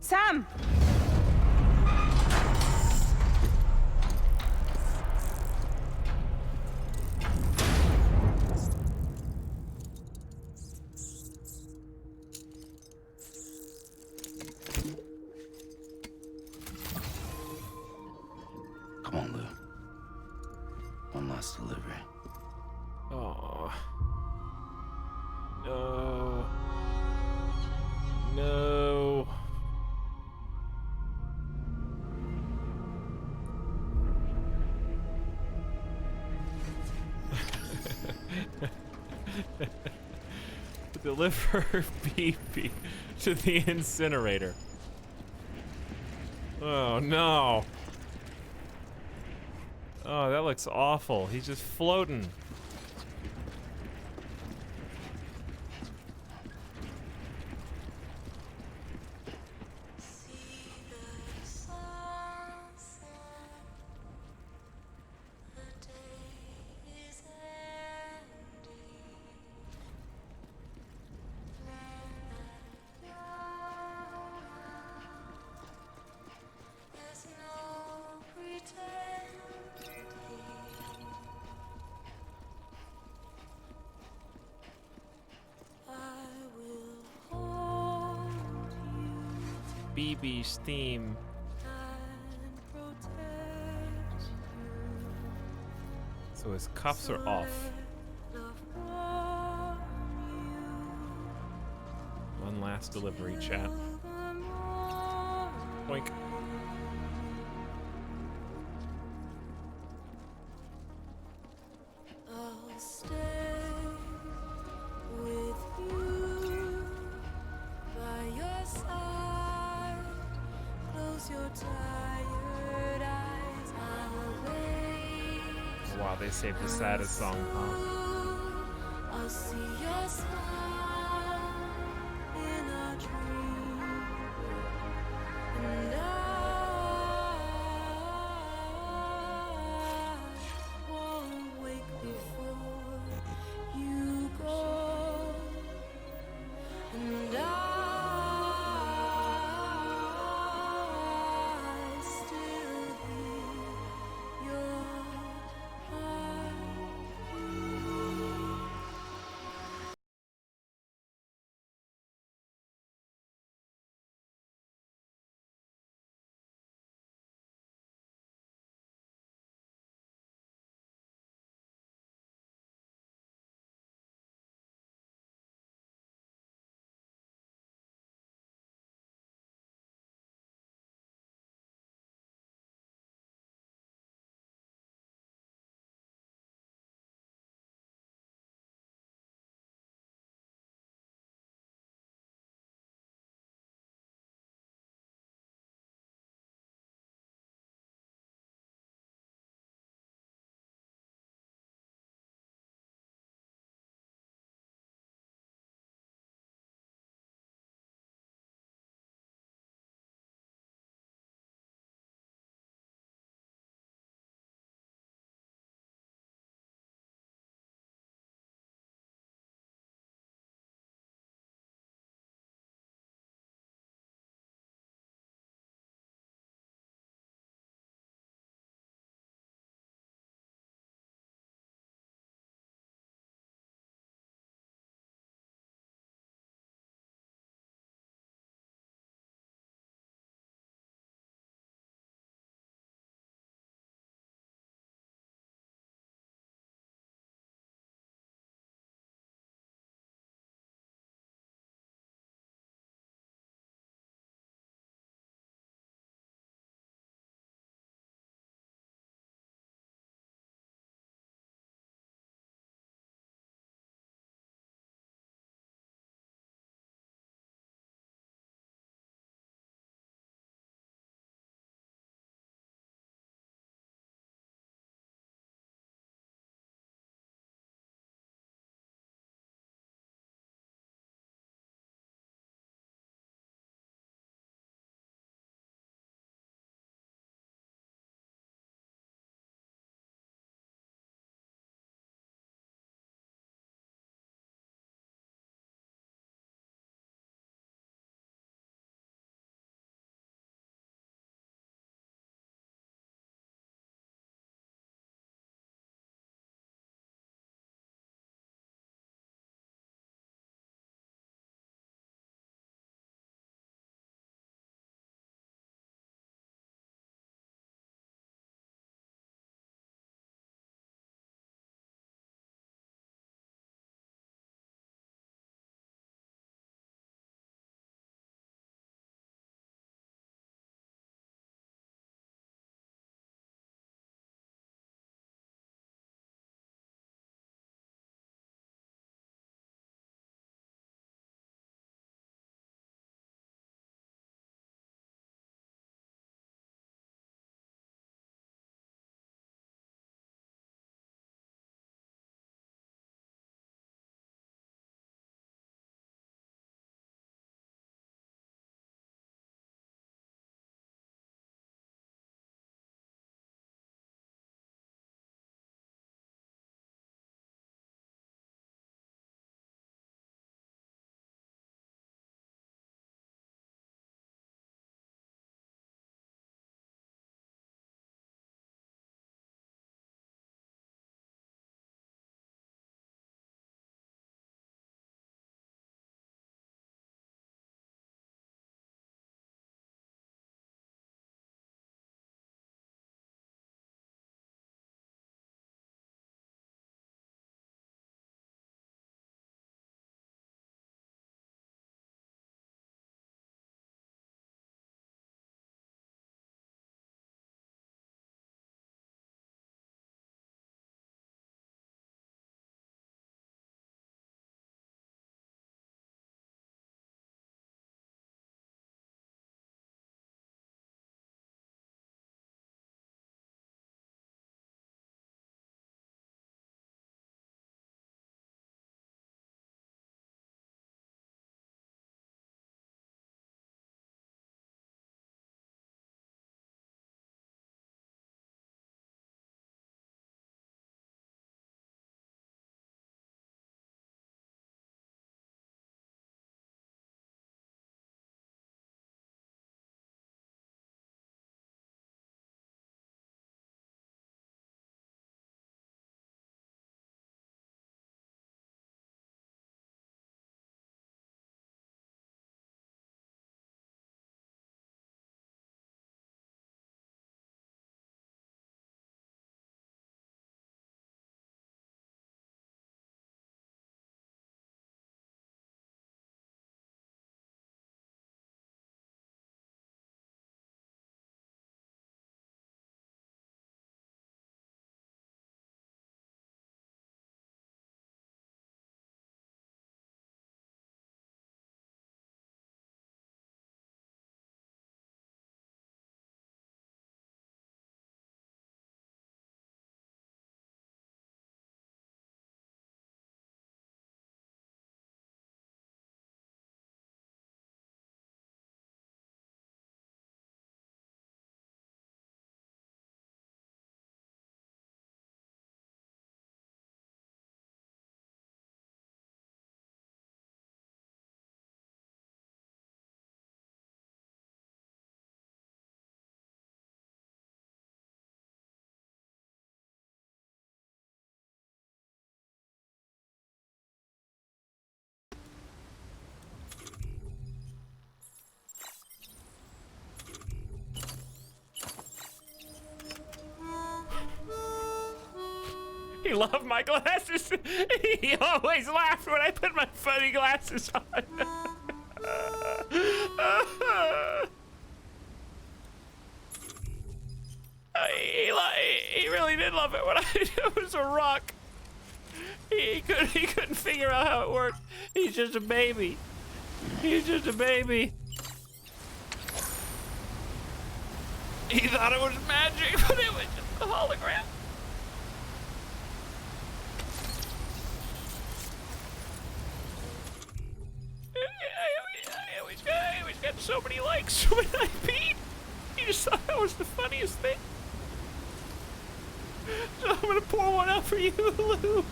Sam! Come on, Lou. One last delivery. Oh. No. No. Deliver BB to the incinerator. Oh no. Oh, that looks awful. He's just floating. BB's theme. So his cuffs are off. One last delivery, chat. Boink. Wow, they saved the saddest song, huh? He loved my glasses. He always laughed when I put my funny glasses on. He really did love it when it was a rock. He couldn't figure out how it worked. He's just a baby. He's just a baby. He thought it was magic, but it was just a hologram. I always got so many likes when I beat. You just thought that was the funniest thing. So I'm gonna pour one out for you, Lou.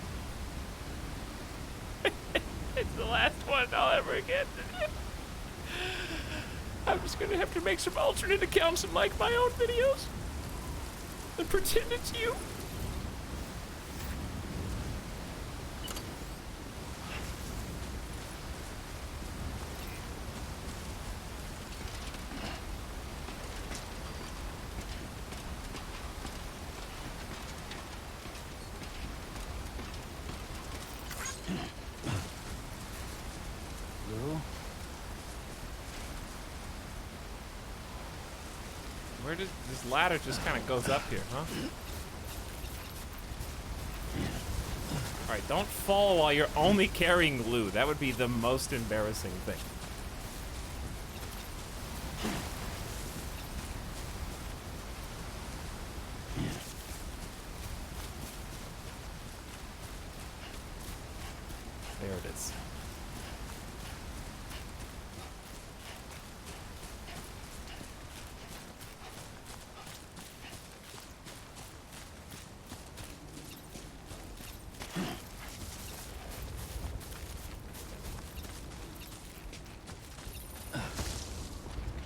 It's the last one I'll ever get. I'm just gonna have to make some alternate accounts and like my own videos and pretend it's you. Lou? Where does this ladder just kind of goes up here, huh? All right, don't fall while you're only carrying Lou. That would be the most embarrassing thing. There it is.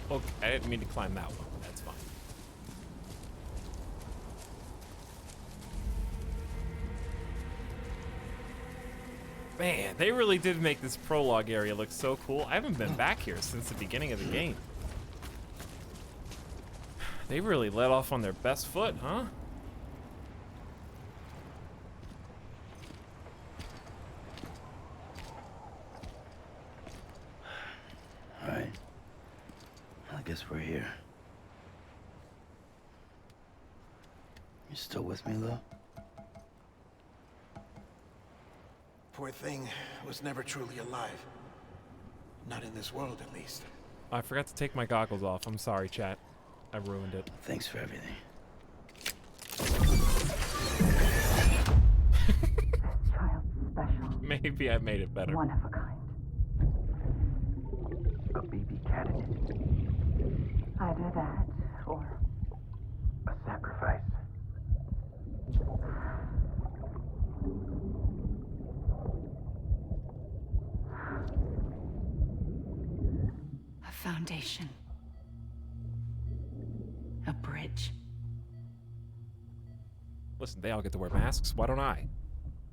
Okay, I didn't mean to climb that one. That's fine. Man, they really did make this prologue area look so cool. I haven't been back here since the beginning of the game. They really let off on their best foot, huh? All right. I guess we're here. You still with me, Lou? Poor thing was never truly alive. Not in this world, at least. I forgot to take my goggles off. I'm sorry, chat. I ruined it. Thanks for everything. Child special. Maybe I made it better. One of a kind. A baby candidate. Either that or A sacrifice. a foundation. A bridge. Listen, they all get to wear masks. Why don't I?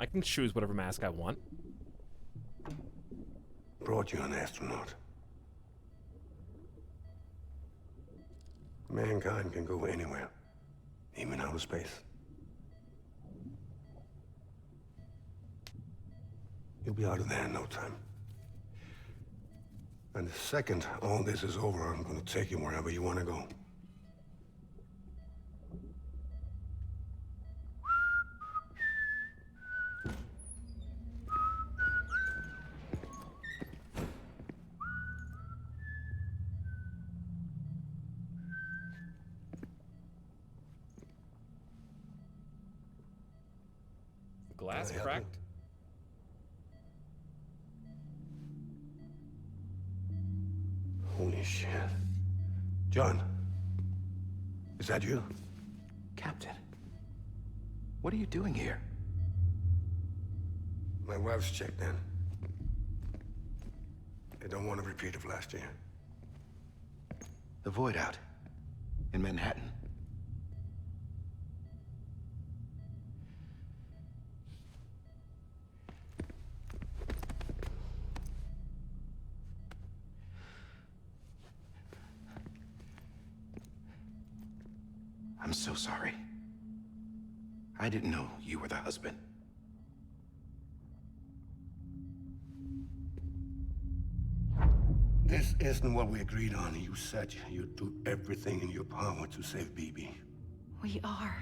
I can choose whatever mask I want. Brought you an astronaut. Mankind can go anywhere, even outer space. You'll be out of there in no time. And the second all this is over, I'm gonna take you wherever you want to go. Glass Can I help you? cracked? Holy shit. John, is that you? Captain, what are you doing here? My wife's checked in. They don't want a repeat of last year. The void out in Manhattan. I'm so sorry. I didn't know you were the husband. This isn't what we agreed on. You said you'd do everything in your power to save BB. We are.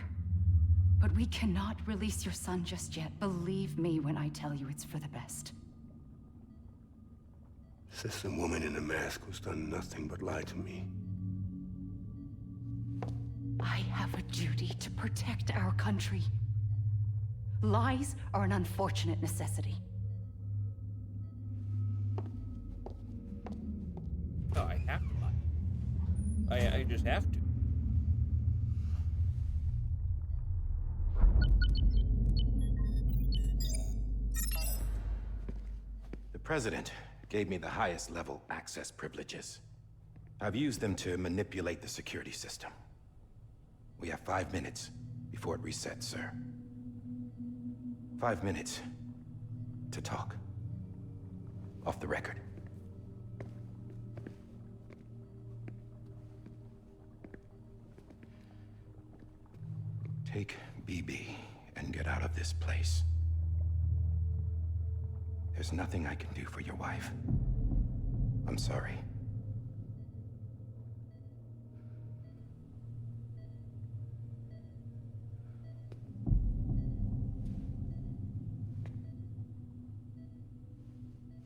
But we cannot release your son just yet. Believe me when I tell you it's for the best. This is a woman in a mask who's done nothing but lie to me. I have a duty to protect our country. Lies are an unfortunate necessity. Oh, I have to lie. I just have to. The President gave me the highest level access privileges. I've used them to manipulate the security system. We have 5 minutes before it resets, sir. 5 minutes to talk. Off the record. Take BB and get out of this place. There's nothing I can do for your wife. I'm sorry.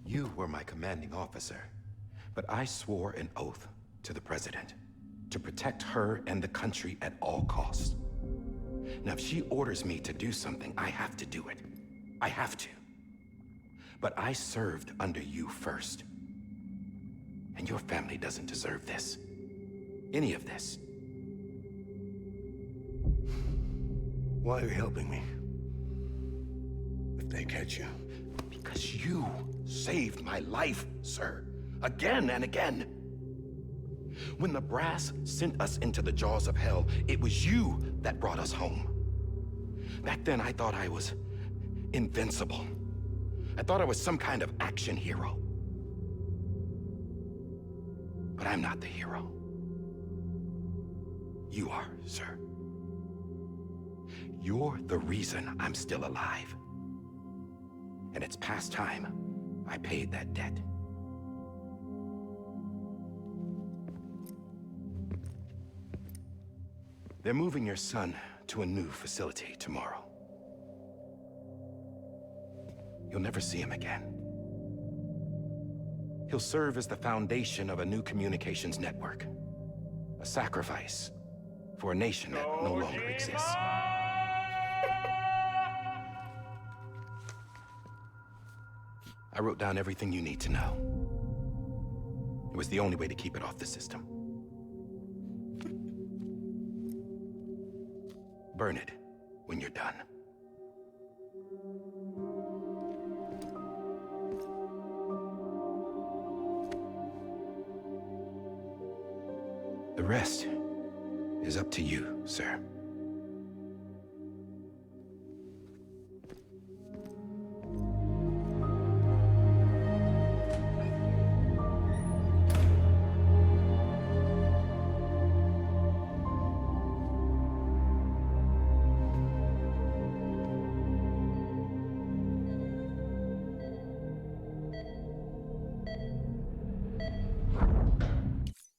You were my commanding officer, but I swore an oath to the President to protect her and the country at all costs. Now, if she orders me to do something, I have to do it. I have to. But I served under you first. And your family doesn't deserve this. Any of this. Why are you helping me? If they catch you. Because you saved my life, sir. Again and again. When the brass sent us into the jaws of hell, it was you that brought us home. Back then, I thought I was invincible. I thought I was some kind of action hero. But I'm not the hero. You are, sir. You're the reason I'm still alive. And it's past time I paid that debt. They're moving your son to a new facility tomorrow. You'll never see him again. He'll serve as the foundation of a new communications network. A sacrifice for a nation that no longer exists. I wrote down everything you need to know. It was the only way to keep it off the system. Burn it when you're done. The rest is up to you, sir.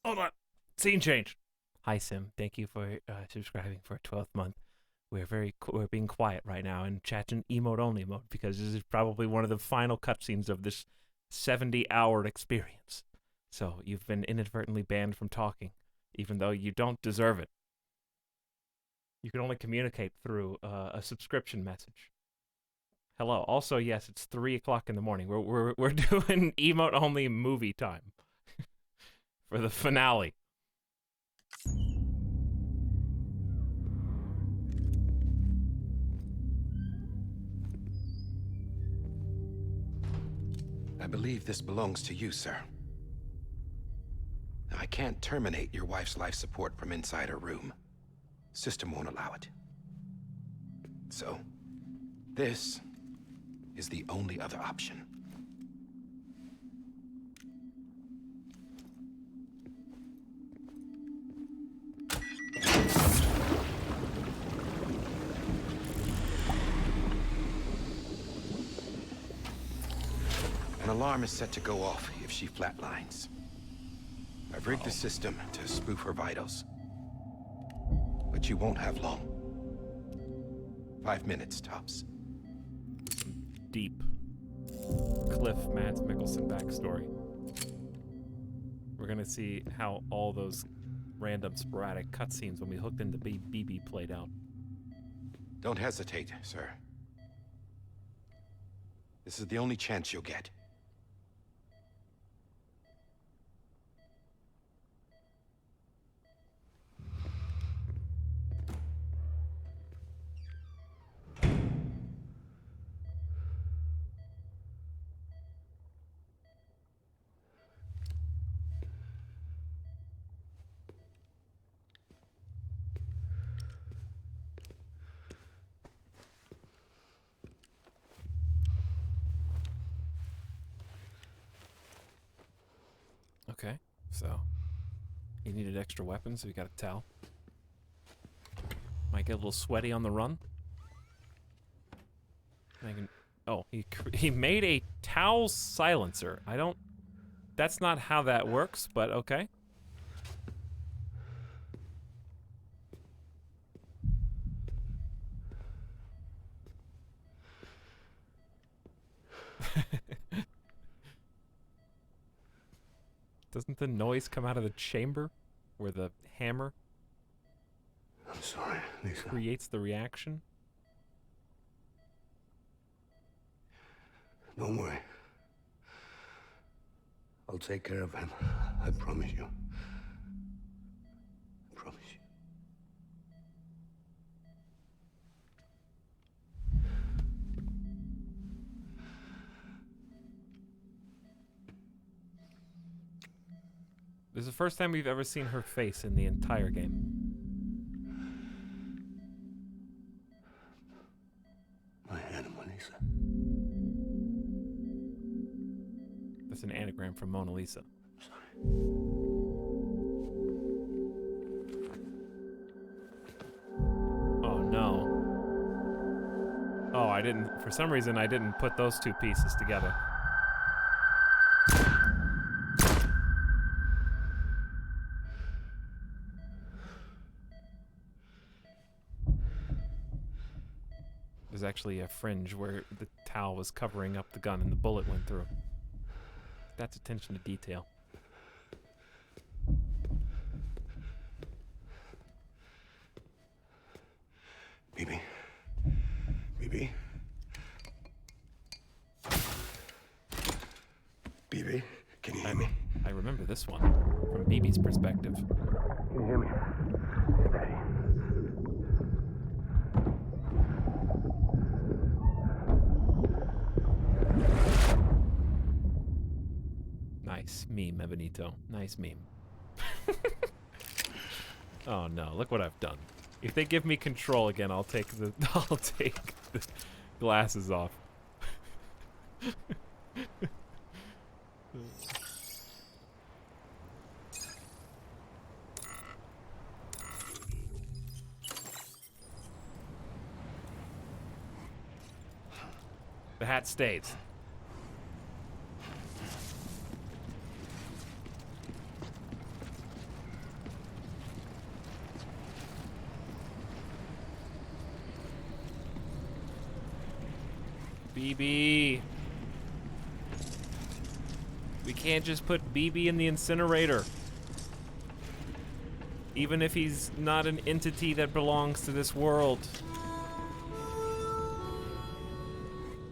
Hold on. Scene change. Hi, Sim. Thank you for subscribing for a 12th month. We're being quiet right now and chatting emote only mode because this is probably one of the final cutscenes of this 70-hour experience. So you've been inadvertently banned from talking, even though you don't deserve it. You can only communicate through a subscription message. Hello. Also, yes, it's 3 o'clock in the morning. We're doing emote only movie time for the finale. I believe this belongs to you, sir. Now, I can't terminate your wife's life support from inside her room. System won't allow it. So, this is the only other option. An alarm is set to go off if she flatlines. I've rigged the system to spoof her vitals. But you won't have long. 5 minutes, tops. Deep Cliff Mads Mikkelsen backstory. We're gonna see how all those random sporadic cutscenes when we hooked into BB played out. Don't hesitate, sir. This is the only chance you'll get. Okay, so he needed extra weapons, so we got a towel. Might get a little sweaty on the run. I can, oh, he made a towel silencer. I don't. That's not how that works, but okay. Doesn't the noise come out of the chamber where the hammer I'm sorry, Lisa. creates the reaction? Don't worry. I'll take care of him. I promise you. I promise you. This is the first time we've ever seen her face in the entire game. My animal, Lisa. That's an anagram from Mona Lisa. Oh no. Oh, I didn't, for some reason I didn't put those two pieces together. There's actually a fringe where the towel was covering up the gun and the bullet went through. That's attention to detail. BB. BB. BB, can you hear me? I remember this one from BB's perspective. Can you hear me? Daddy. Nice meme, Benito. Nice meme. Oh no, look what I've done. If they give me control again, I'll take the glasses off. The hat stays. BB. We can't just put BB in the incinerator. Even if he's not an entity that belongs to this world.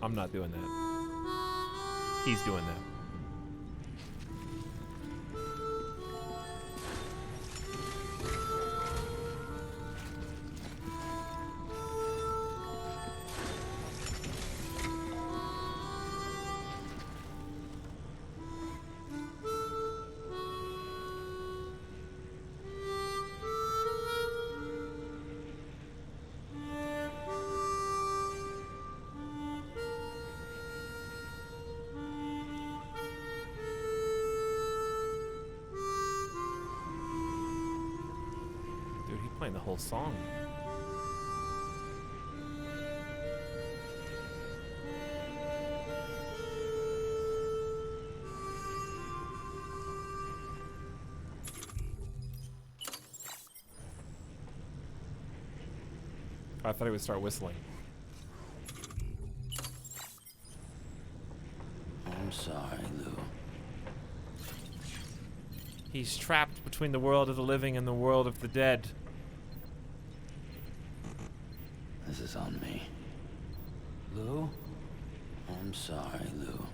I'm not doing that. He's doing that. Playing the whole song. I thought he would start whistling. I'm sorry, Lou. He's trapped between the world of the living and the world of the dead. This is on me. Lou? I'm sorry, Lou.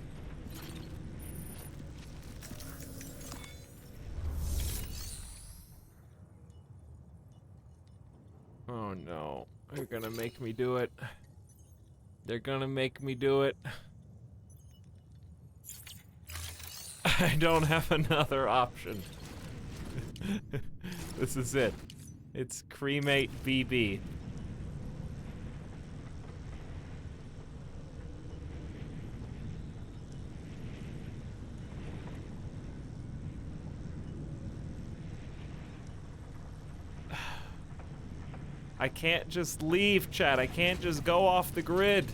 Oh no. They're gonna make me do it. They're gonna make me do it. I don't have another option. This is it. It's cremate BB. I can't just leave, chat. I can't just go off the grid.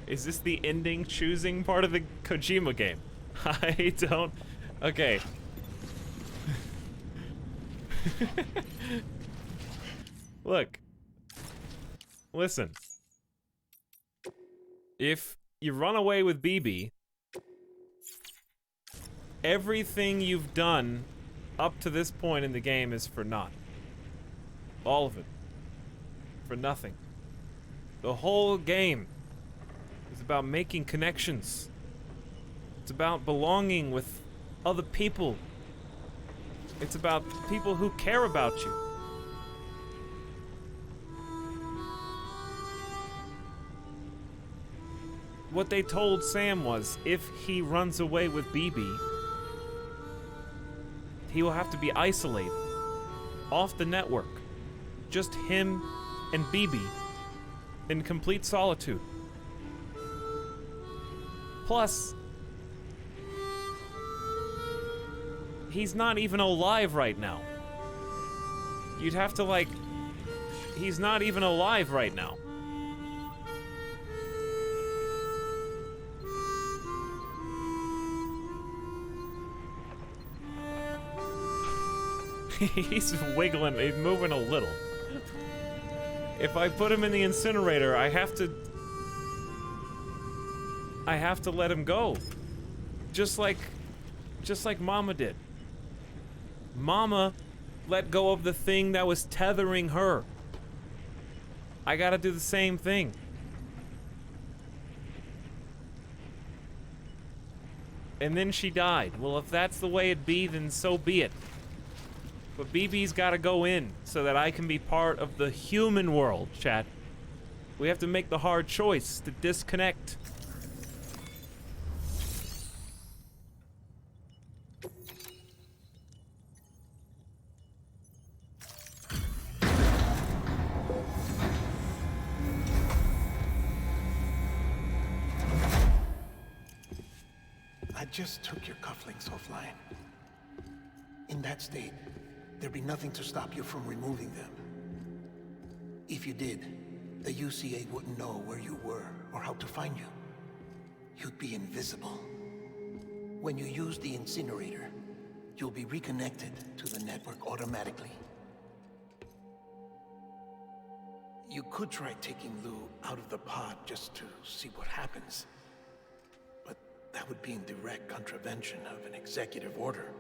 Is this the ending choosing part of the Kojima game? I don't... Okay. Look. Listen. If you run away with BB, everything you've done up to this point in the game is for naught. All of it. For nothing. The whole game is about making connections. It's about belonging with other people. It's about people who care about you. What they told Sam was, if he runs away with BB, he will have to be isolated, off the network. Just him and BB, in complete solitude. Plus, he's not even alive right now. You'd have to, like, he's not even alive right now. He's wiggling, he's moving a little. If I put him in the incinerator, I have to let him go. Just like Mama did. Mama let go of the thing that was tethering her. I gotta do the same thing. And then she died. Well, if that's the way it be, then so be it. But BB's gotta go in so that I can be part of the human world, chat. We have to make the hard choice to disconnect. I just took your cufflinks offline. In that state, there'd be nothing to stop you from removing them. If you did, the UCA wouldn't know where you were or how to find you. You'd be invisible. When you use the incinerator, you'll be reconnected to the network automatically. You could try taking Lou out of the pod just to see what happens. But that would be in direct contravention of an executive order.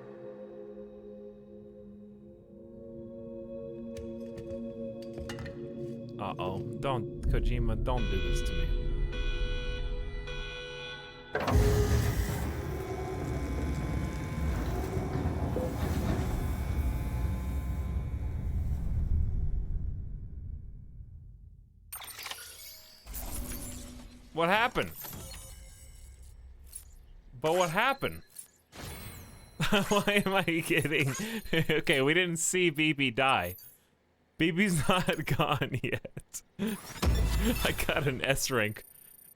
Uh-oh. Don't, Kojima, don't do this to me. What happened? But what happened? Why am I kidding? Okay, we didn't see BB die. BB's not gone yet. I got an S rank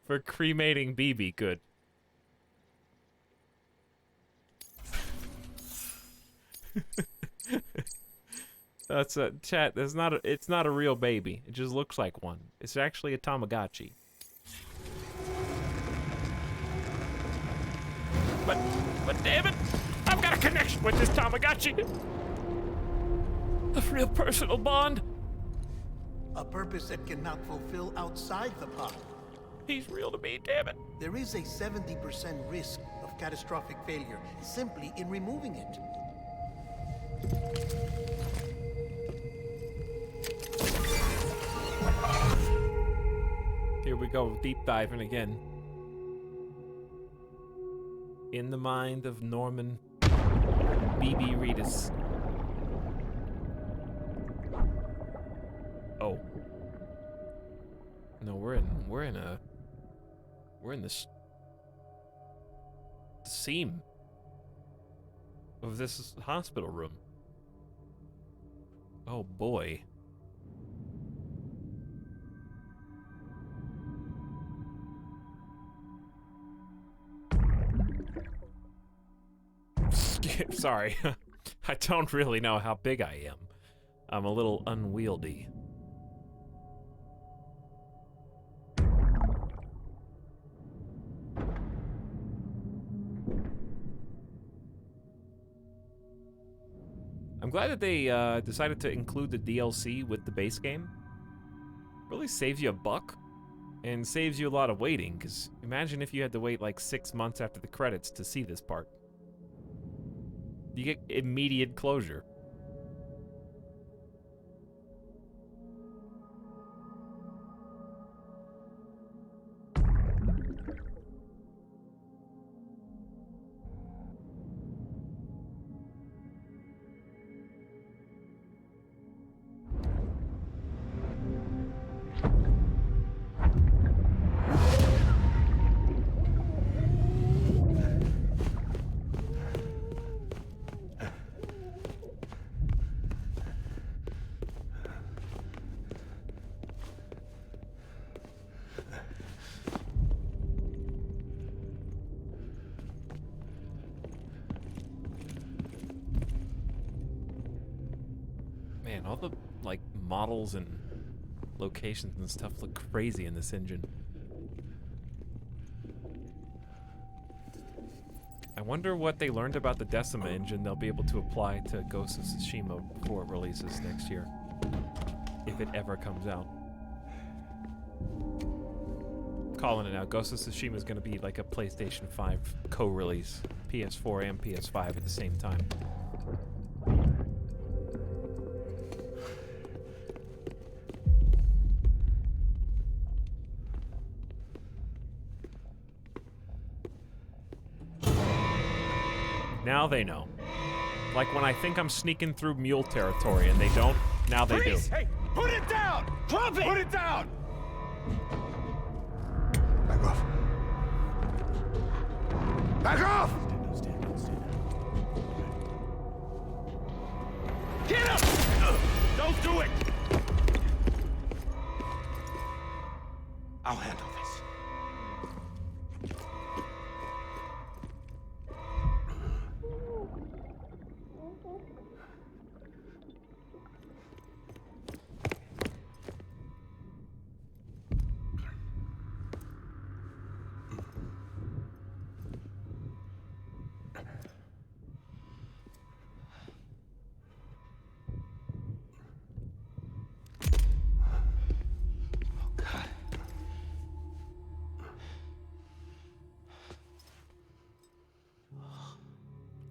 for cremating BB. Good. That's a chat. That's not a. It's not a real baby. It just looks like one. It's actually a Tamagotchi. But damn it! I've got a connection with this Tamagotchi. A real personal bond. A purpose that cannot fulfill outside the pod. He's real to me, damn it. There is a 70% risk of catastrophic failure simply in removing it. Here we go, deep diving again. In the mind of Norman B.B. Reedus. Oh. No, we're in this seam of this hospital room. Oh boy. Sorry. I don't really know how big I am. I'm a little unwieldy. I'm glad that they decided to include the DLC with the base game. Really saves you $1 and saves you a lot of waiting, because imagine if you had to wait like 6 months after the credits to see this part. You get immediate closure. Man, all the, like, models and locations and stuff look crazy in this engine. I wonder what they learned about the Decima engine they'll be able to apply to Ghost of Tsushima before it releases next year. If it ever comes out. Calling it now, Ghost of Tsushima is going to be like a PlayStation 5 co-release. PS4 and PS5 at the same time. Now they know. Like when I think I'm sneaking through mule territory and they don't, now they do. Hey, put it down! Drop it! Put it down! Back off. Back off! Get up! Don't do it! I'll handle this.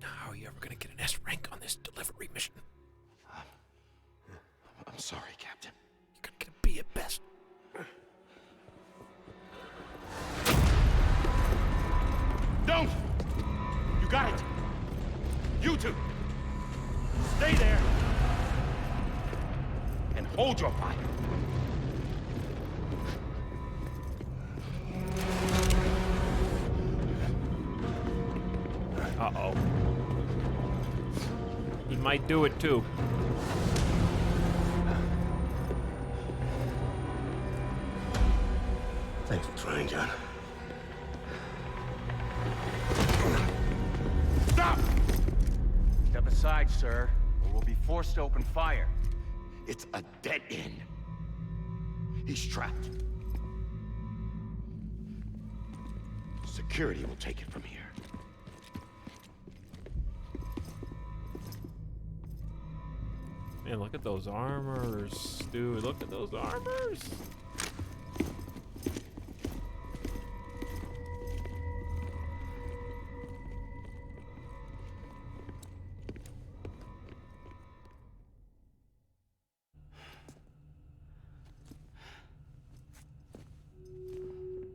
How are you ever gonna get an S rank on this delivery mission? I'm sorry, Captain. You're gonna get a B at best. Don't! You got it! You two! Stay there! And hold your fire! Uh-oh. He might do it too. Thanks for trying, John. Stop! Step aside, sir, or we'll be forced to open fire. It's a dead end. He's trapped. Security will take it from here. Man, look at those armors, dude. Look at those armors.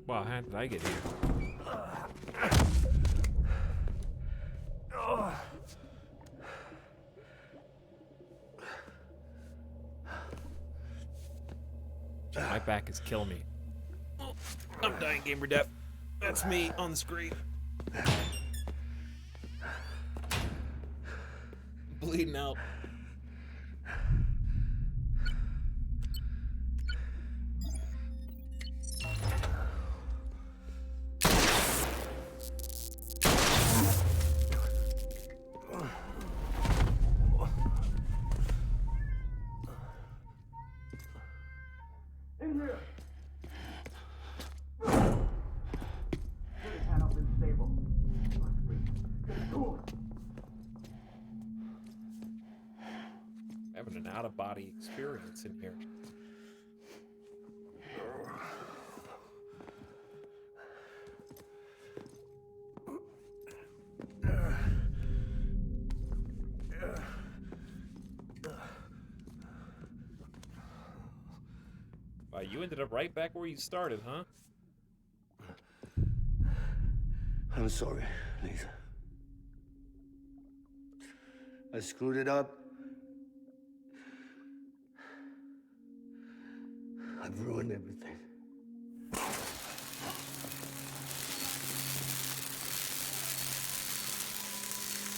Wow, how did I get here? My back is killing me. Oh, I'm dying, gamer death. That's me on the screen. Bleeding out. Having an out-of-body experience in here. Wow, you ended up right back where you started, huh? I'm sorry, Lisa. I screwed it up. I've ruined everything.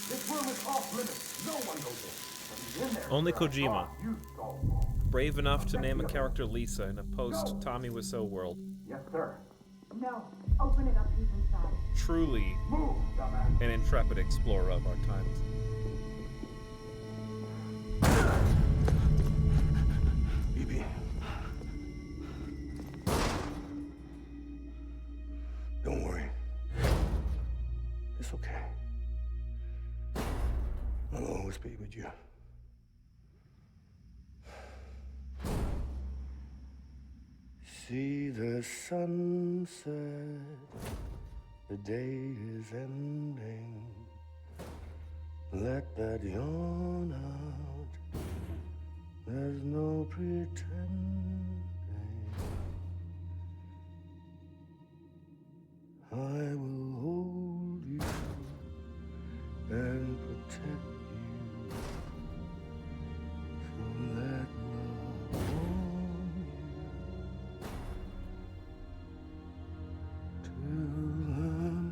This room is off limits. No one goes in. But he's in there. Only Kojima. You stole. Brave enough to name a character Lisa in a post-Tommy Wiseau world. Yes, sir. No. Open it up. He's inside. Truly Move, dumbass. an intrepid explorer of our times. BB. Don't worry. It's okay. I'll always be with you. See the sunset, the day is ending. Let that yawn out, there's no pretending. I will hold you and protect you. So let love warm you till I'm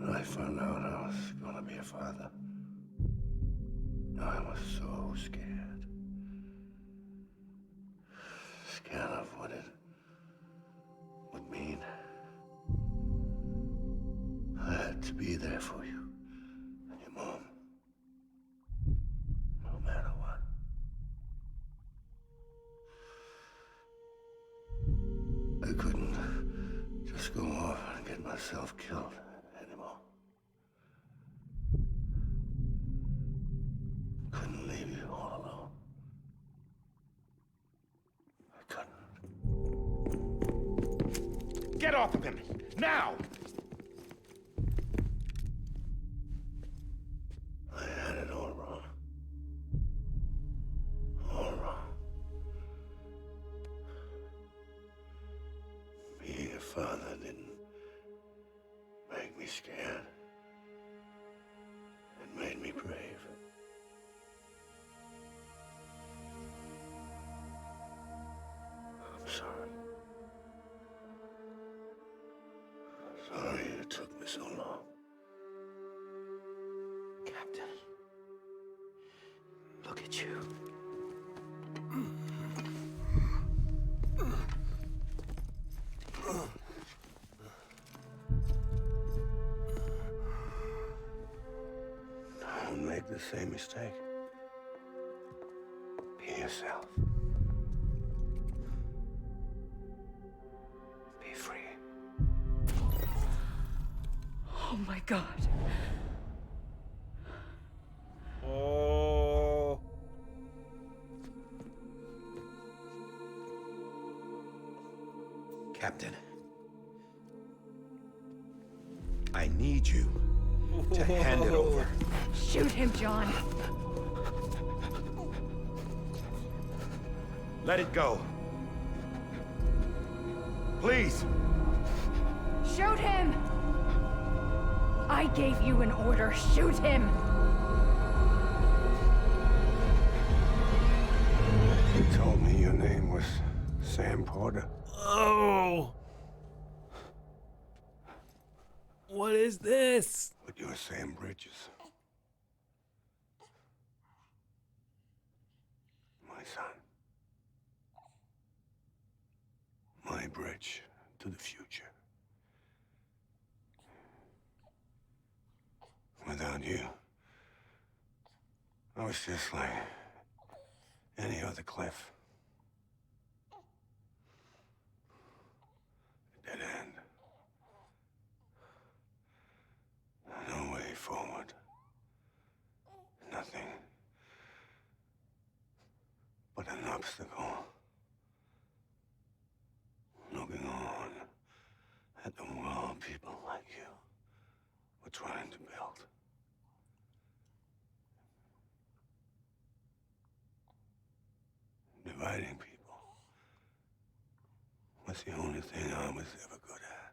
When I found out I was gonna be a father, I was so scared. Scared of what it would mean. I had to be there for you and your mom, no matter what. I couldn't just go off and get myself killed anymore. Couldn't leave you all alone. I couldn't. Get off of him! Now! I had it all wrong. All wrong. Being a father didn't make me scared. It made me brave. I'm sorry. Sorry it took me so long. get you. Don't make the same mistake. Be yourself. Be free. Oh my God. Oh. Captain, I need you to hand it over. Shoot him, John. Let it go. Please. Shoot him! I gave you an order. Shoot him! You told me your name was Sam Porter. Oh. What is this? But you're Sam Bridges. My son. My bridge to the future. Without you, I was just like any other Cliff. A dead end. No way forward. Nothing but an obstacle. Looking on at the world people like you were trying to build. Dividing people was the only thing I was ever good at.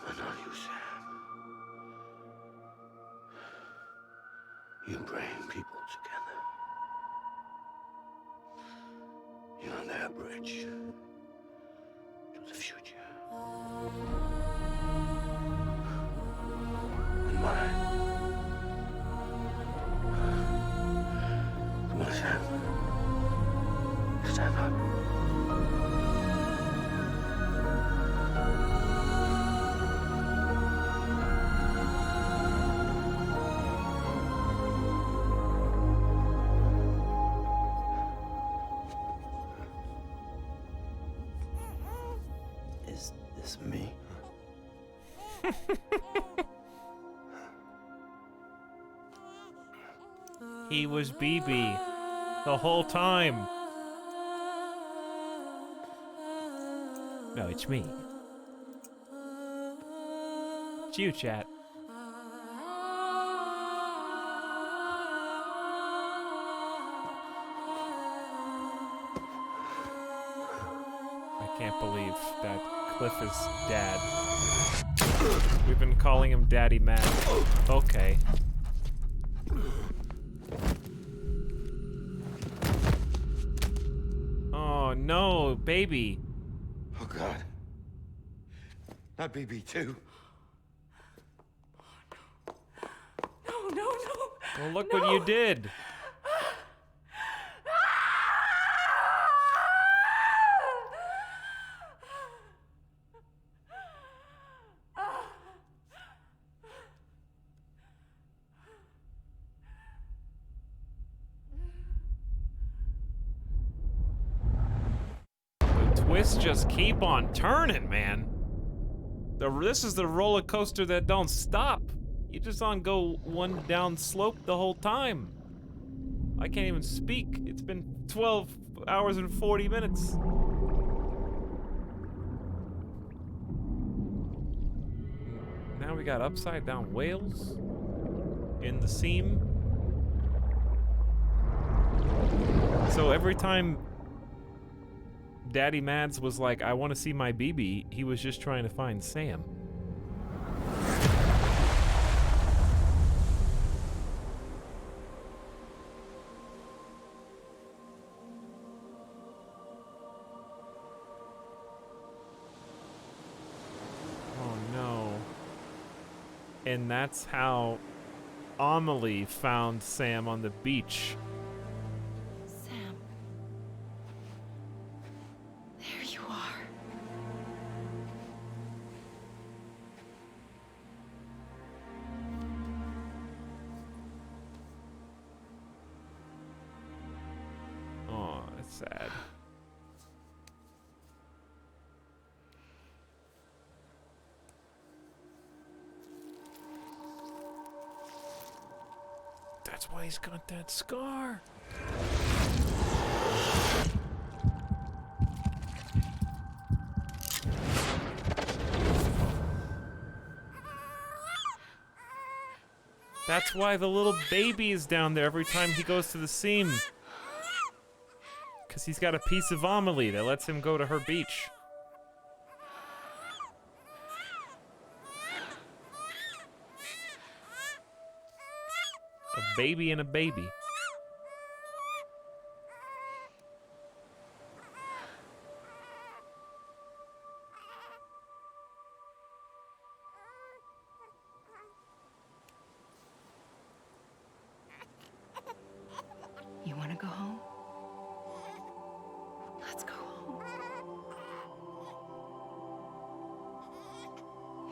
But not you, Sam. You bring people together. You're their bridge to the future. And mine. Come on, Sam. Stand up. Is this me? He was BB the whole time. No, it's me. It's you, chat. I can't believe that Cliff is dad. We've been calling him Daddy Matt. Okay. Oh no, baby. Oh, God. Not BB2. No, no, no. Well, look what you did. Twists just keep on turning, man. This is the roller coaster that don't stop. You just on go one down slope the whole time. I can't even speak. It's been 12 hours and 40 minutes. Now we got upside down whales in the seam. So every time Daddy Mads was like, I want to see my BB, he was just trying to find Sam. Oh no. And that's how Amelie found Sam on the beach. Sam. There you are. Oh, that's sad. That's why he's got that scar. That's why the little baby is down there every time he goes to the seam. Because he's got a piece of Amelie that lets him go to her beach. A baby and a baby. You want to go home? Let's go home.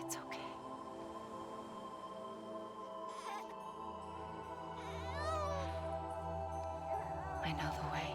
It's okay. I know the way.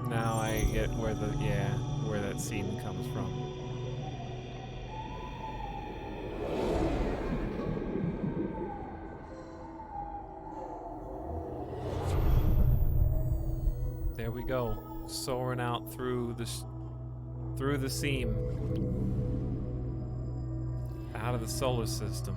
Now I get where where that scene comes from. There we go, soaring out through the seam, out of the solar system.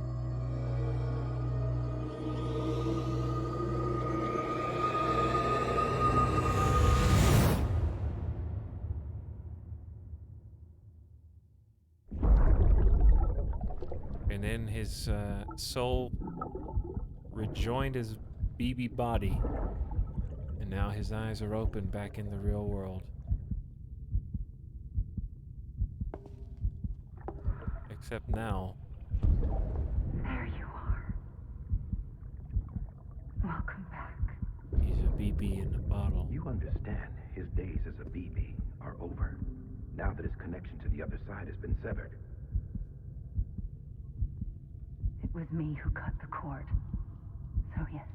And then his soul rejoined his BB body. And now his eyes are open back in the real world. Except now. There you are. Welcome back. He's a BB in a bottle. You understand his days as a BB are over, now that his connection to the other side has been severed. It was me who cut the cord. So yes.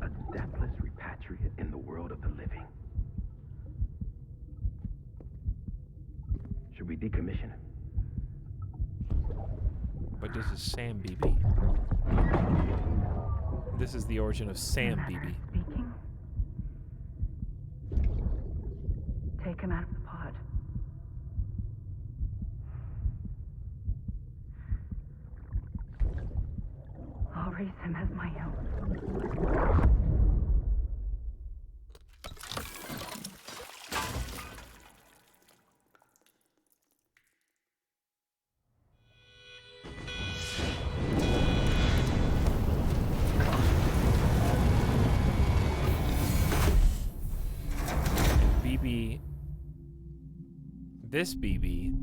A deathless repatriate in the world of the living. Should we decommission him? But this is Sam BB. This is the origin of Sam BB. Speaking. Take him out of the pod. I'll raise him as my own. BB. This BB.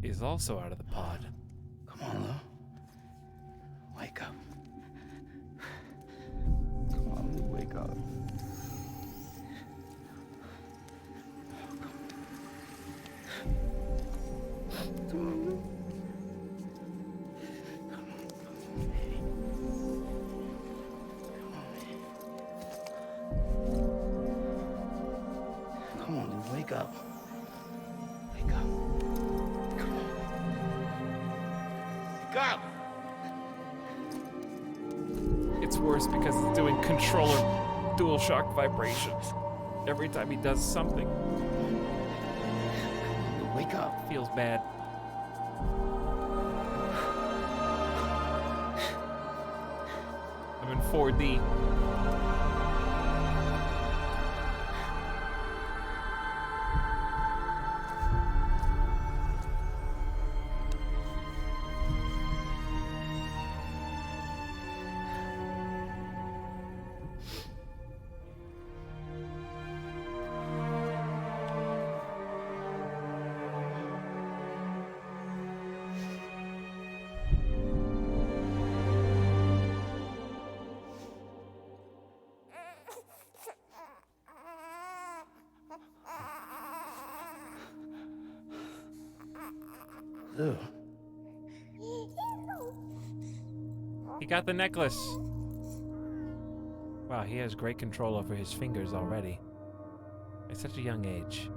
Is also out of the pod. Come on, Lou. Wake up. Wake up. Come on. Wake up! It's worse because it's doing controller DualShock vibrations every time he does something. Wake up. Feels bad. I'm in 4D. Lou. He got the necklace. Wow, he has great control over his fingers already. At such a young age.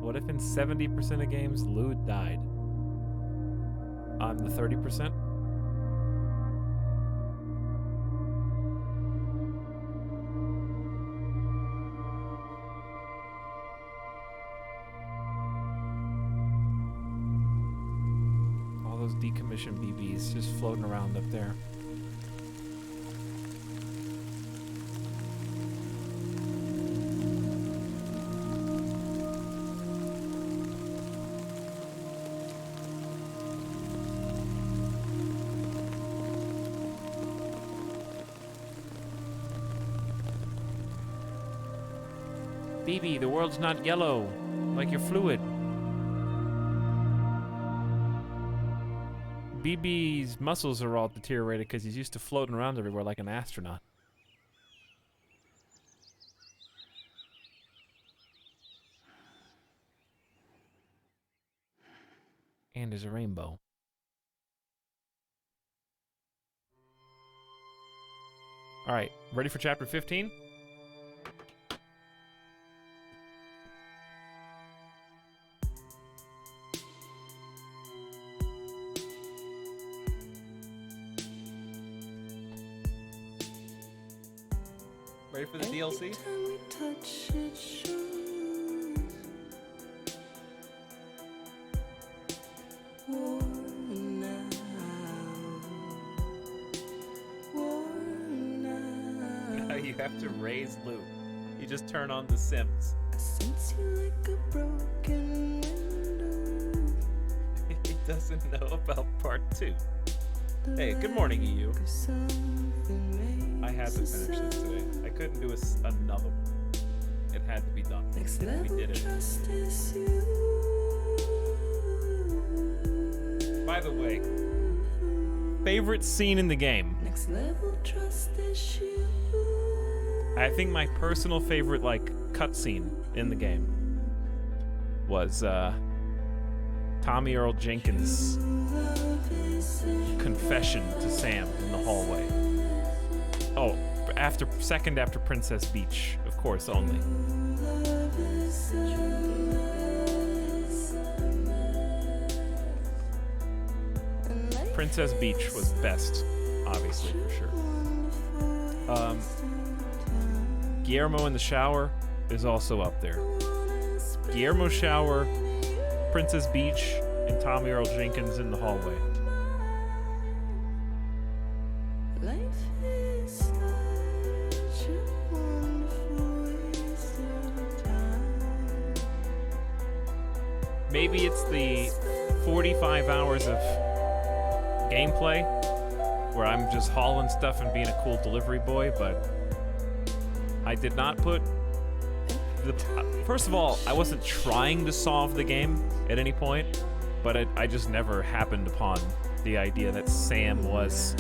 What if in 70% of games, Lou died? On the 30%? All those decommissioned BBs just floating around up there. BB, the world's not yellow, like your fluid. BB's muscles are all deteriorated because he's used to floating around everywhere like an astronaut. And there's a rainbow. All right, ready for chapter 15? Ready for the DLC? Now you have to raise Luke. You just turn on The Sims. He doesn't know about part 2. Hey, good morning, EU. I had to finish this today. I couldn't do another one. It had to be done. We did it. By the way, favorite scene in the game. I think my personal favorite, like, cutscene in the game was Tommy Earl Jenkins' confession to Sam in the hallway. Oh, second after Princess Beach, of course, only. Princess Beach was best, obviously, for sure. Guillermo in the shower is also up there. Guillermo shower, Princess Beach, and Tommy Earl Jenkins in the hallway. Maybe it's the 45 hours of gameplay where I'm just hauling stuff and being a cool delivery boy, but I did not put the... First of all, I wasn't trying to solve the game at any point, but I just never happened upon the idea that Sam was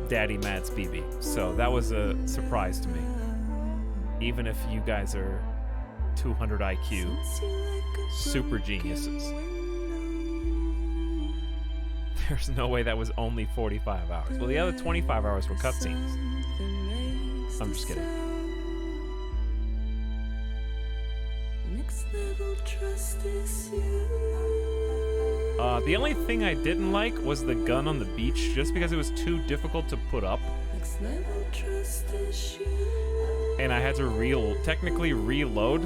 Daddy Matt's BB. So that was a surprise to me. Even if you guys are 200 IQ super geniuses. There's no way that was only 45 hours. Well, the other 25 hours were cutscenes. I'm just kidding. The only thing I didn't like was the gun on the beach, just because it was too difficult to put up. And I had to technically reload.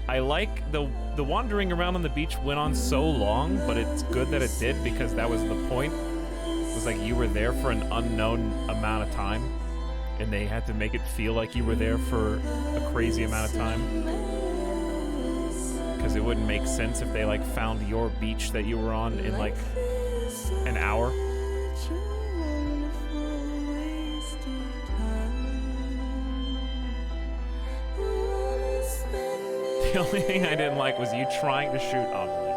I like the wandering around on the beach went on so long, but it's good that it did because that was the point. It was like you were there for an unknown amount of time, and they had to make it feel like you were there for a crazy amount of time. Because it wouldn't make sense if they like found your beach that you were on in like an hour. The only thing I didn't like was you trying to shoot Amelie.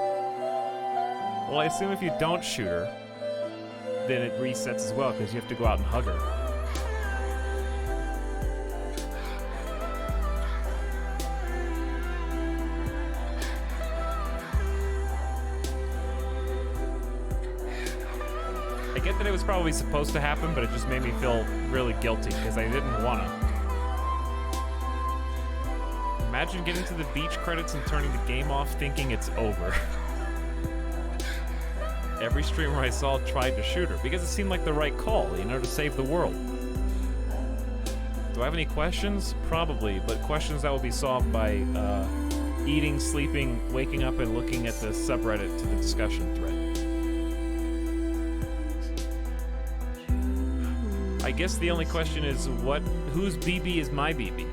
Well, I assume if you don't shoot her, then it resets as well because you have to go out and hug her. I get that it was probably supposed to happen, but it just made me feel really guilty because I didn't want to. Imagine getting to the beach credits and turning the game off thinking it's over. Every streamer I saw tried to shoot her because it seemed like the right call, you know, to save the world. Do I have any questions? Probably, but questions that will be solved by eating, sleeping, waking up, and looking at the subreddit to the discussion thread. I guess the only question is whose BB is my BB?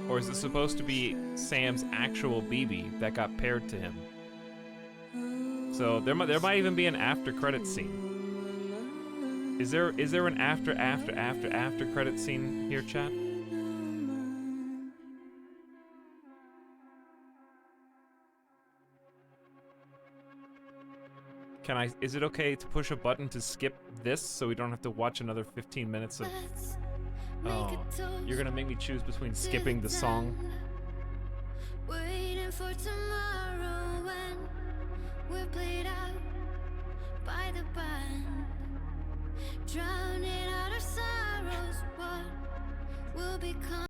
Or is it supposed to be Sam's actual BB that got paired to him? So there might even be an after credit scene. Is there an after credit scene here, chat? Is it okay to push a button to skip this so we don't have to watch another 15 minutes of... Oh, you're gonna make me choose between skipping the song? Waiting for tomorrow when we're played out by the band, drowning out our sorrows. What will become?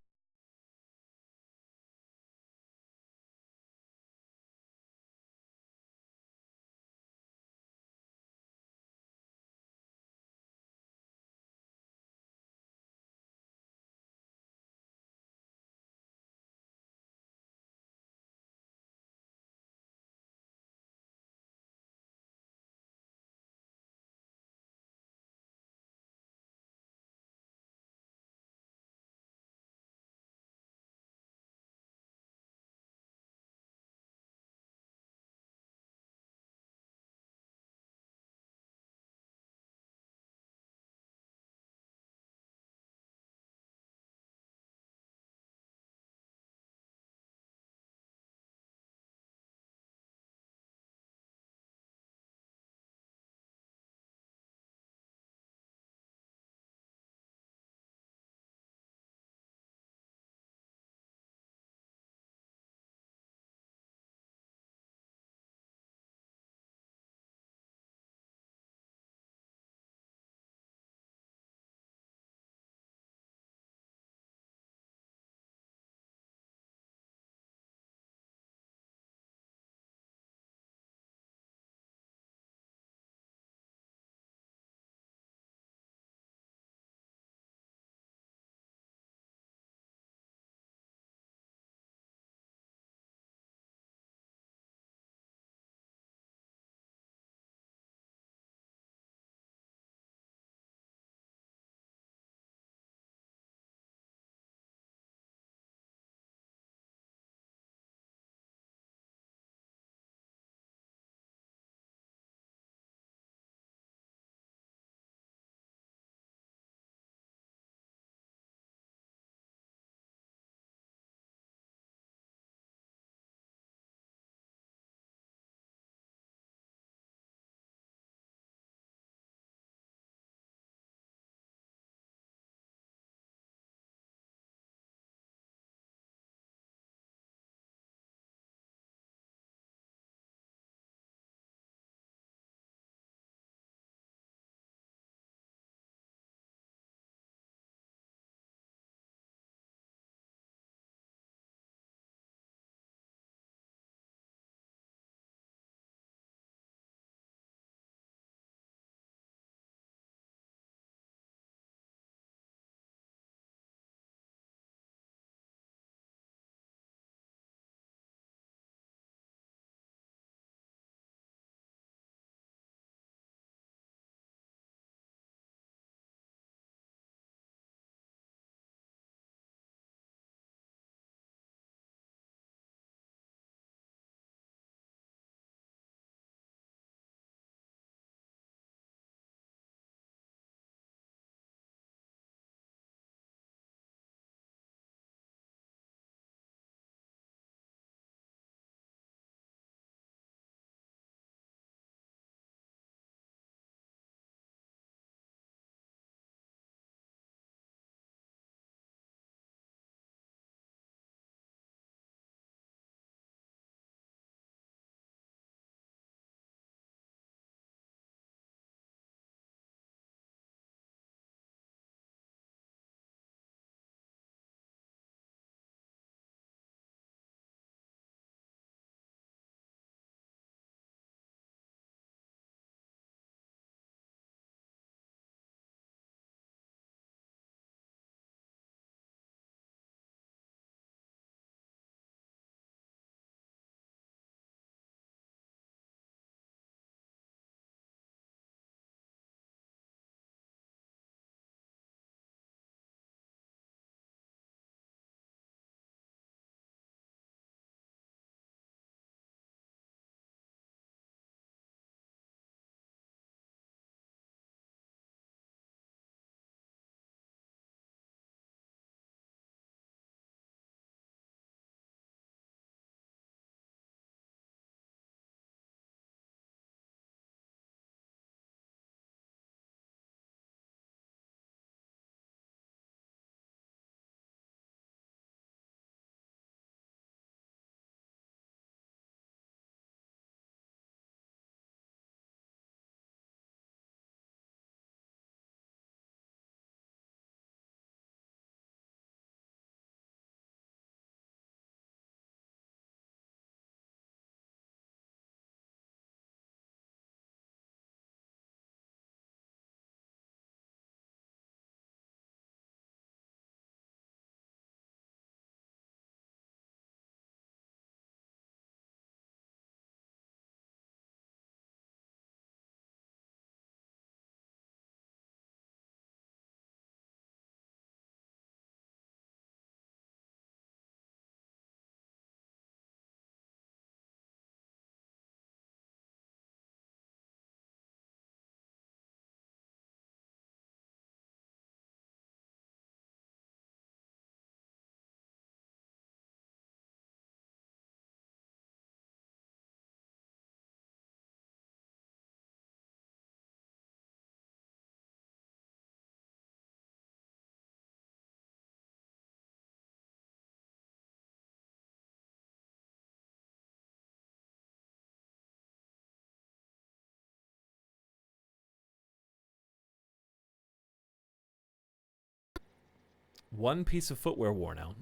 One piece of footwear worn out.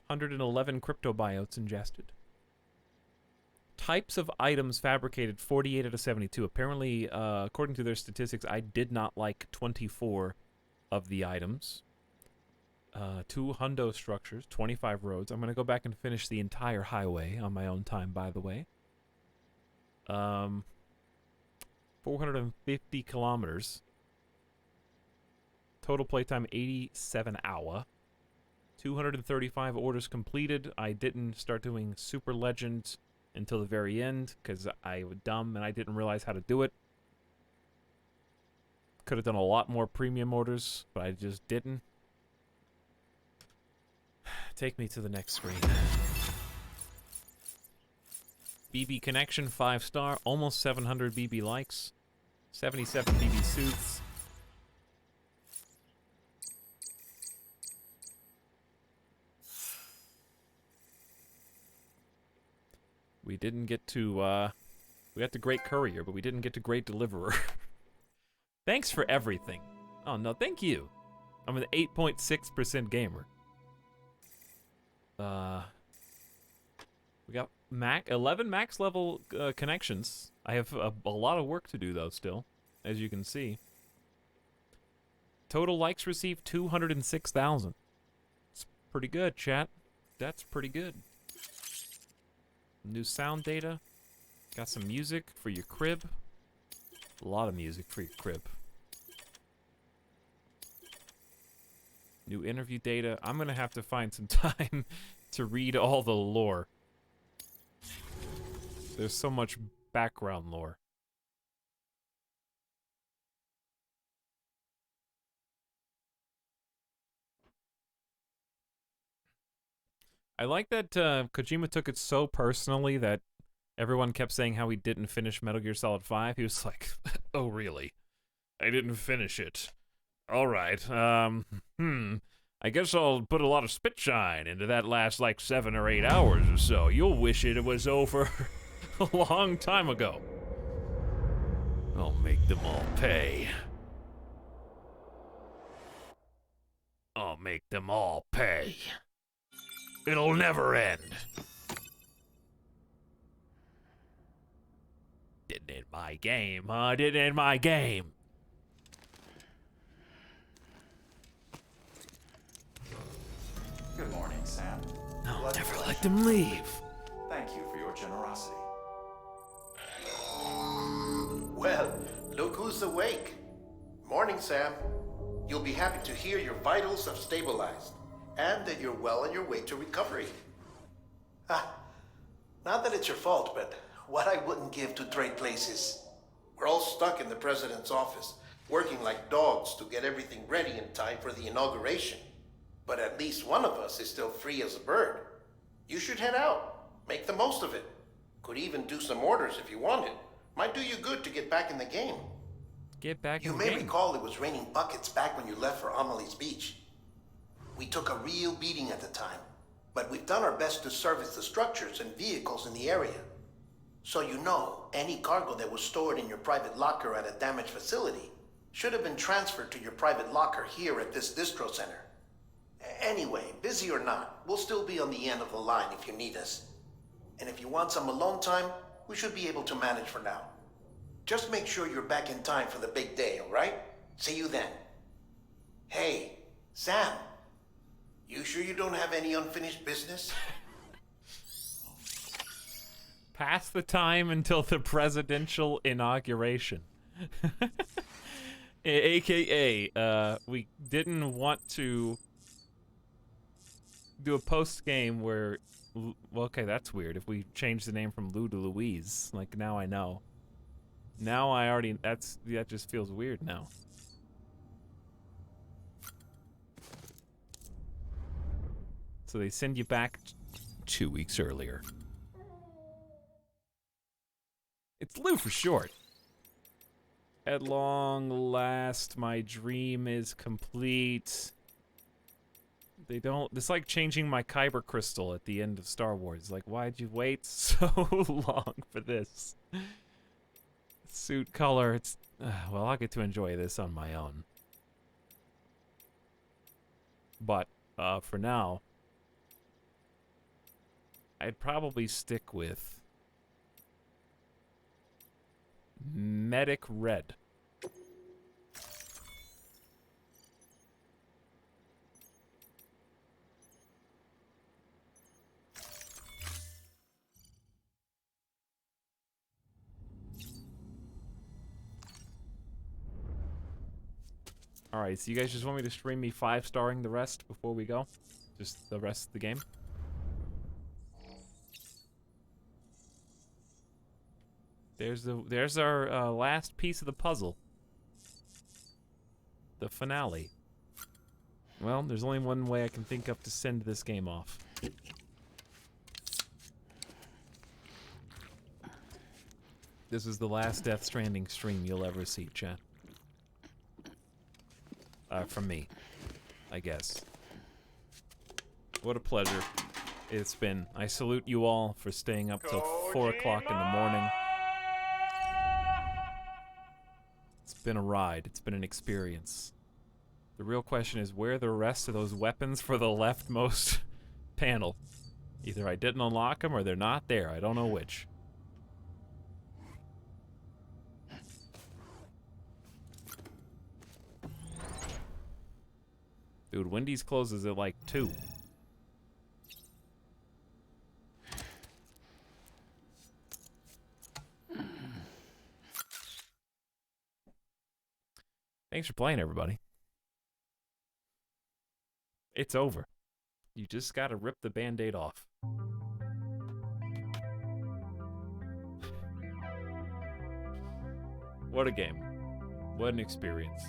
111 cryptobiotes ingested. Types of items fabricated, 48 out of 72. Apparently, according to their statistics, I did not like 24 of the items. 2 hundo structures, 25 roads. I'm going to go back and finish the entire highway on my own time, by the way. 450 kilometers. Total playtime, 87 hour. 235 orders completed. I didn't start doing Super Legends until the very end because I was dumb and I didn't realize how to do it. Could have done a lot more premium orders, but I just didn't. Take me to the next screen. BB Connection, 5-star, almost 700 BB likes, 77 BB suits. We didn't get to, we got to Great Courier, but we didn't get to Great Deliverer. Thanks for everything. Oh, no, thank you. I'm an 8.6% gamer. We got 11 max level connections. I have a lot of work to do, though, still, as you can see. Total likes received 206,000. It's pretty good, chat. That's pretty good. New sound data. Got some music for your crib. A lot of music for your crib. New interview data. I'm gonna have to find some time to read all the lore. There's so much background lore. I like that Kojima took it so personally that everyone kept saying how he didn't finish Metal Gear Solid 5. He was like, oh, really? I didn't finish it. All right. I guess I'll put a lot of spit shine into that last, like, 7 or 8 hours or so. You'll wish it was over a long time ago. I'll make them all pay. I'll make them all pay. It'll never end. Didn't end my game, huh? Didn't end my game. Good morning, Sam. I'll never let them leave. Thank you for your generosity. Well, look who's awake. Morning, Sam. You'll be happy to hear your vitals have stabilized, and that you're well on your way to recovery. Not that it's your fault, but what I wouldn't give to trade places. We're all stuck in the president's office, working like dogs to get everything ready in time for the inauguration. But at least one of us is still free as a bird. You should head out. Make the most of it. Could even do some orders if you wanted. Might do you good to get back in the game. Get back in the game. You may recall it was raining buckets back when you left for Amelie's Beach. We took a real beating at the time, but we've done our best to service the structures and vehicles in the area. So you know, any cargo that was stored in your private locker at a damaged facility should have been transferred to your private locker here at this distro center. Anyway, busy or not, we'll still be on the end of the line if you need us. And if you want some alone time, we should be able to manage for now. Just make sure you're back in time for the big day, all right? See you then. Hey, Sam. You sure you don't have any unfinished business? Pass the time until the presidential inauguration. AKA, we didn't want to do a post-game where... Well, okay, that's weird. If we change the name from Lou to Louise, like, now I know. Now I already... That just feels weird now. So they send you back 2 weeks earlier. It's Lou for short. At long last, my dream is complete. They don't... It's like changing my Kyber crystal at the end of Star Wars. Like, why'd you wait so long for this? Suit color, it's... well, I'll get to enjoy this on my own. But for now, I'd probably stick with Medic Red. Alright, so you guys just want me to stream me 5-starring the rest before we go? Just the rest of the game? There's our last piece of the puzzle. The finale. Well, there's only one way I can think of to send this game off. This is the last Death Stranding stream you'll ever see, chat. From me, I guess. What a pleasure it's been. I salute you all for staying up till 4 o'clock in the morning. It's been a ride. It's been an experience. The real question is, where are the rest of those weapons for the leftmost panel? Either I didn't unlock them or they're not there. I don't know which. Dude, Wendy's closes at like 2. Thanks for playing, everybody. It's over. You just gotta rip the band-aid off. What a game. What an experience.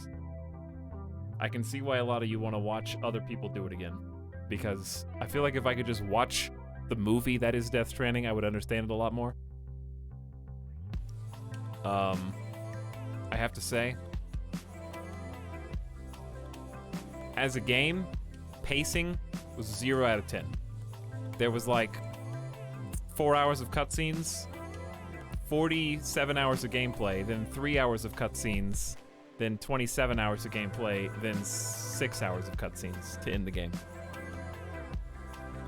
I can see why a lot of you want to watch other people do it again. Because I feel like if I could just watch the movie that is Death Stranding, I would understand it a lot more. I have to say, as a game, pacing was 0 out of 10. There was like 4 hours of cutscenes, 47 hours of gameplay, then 3 hours of cutscenes, then 27 hours of gameplay, then 6 hours of cutscenes to end the game.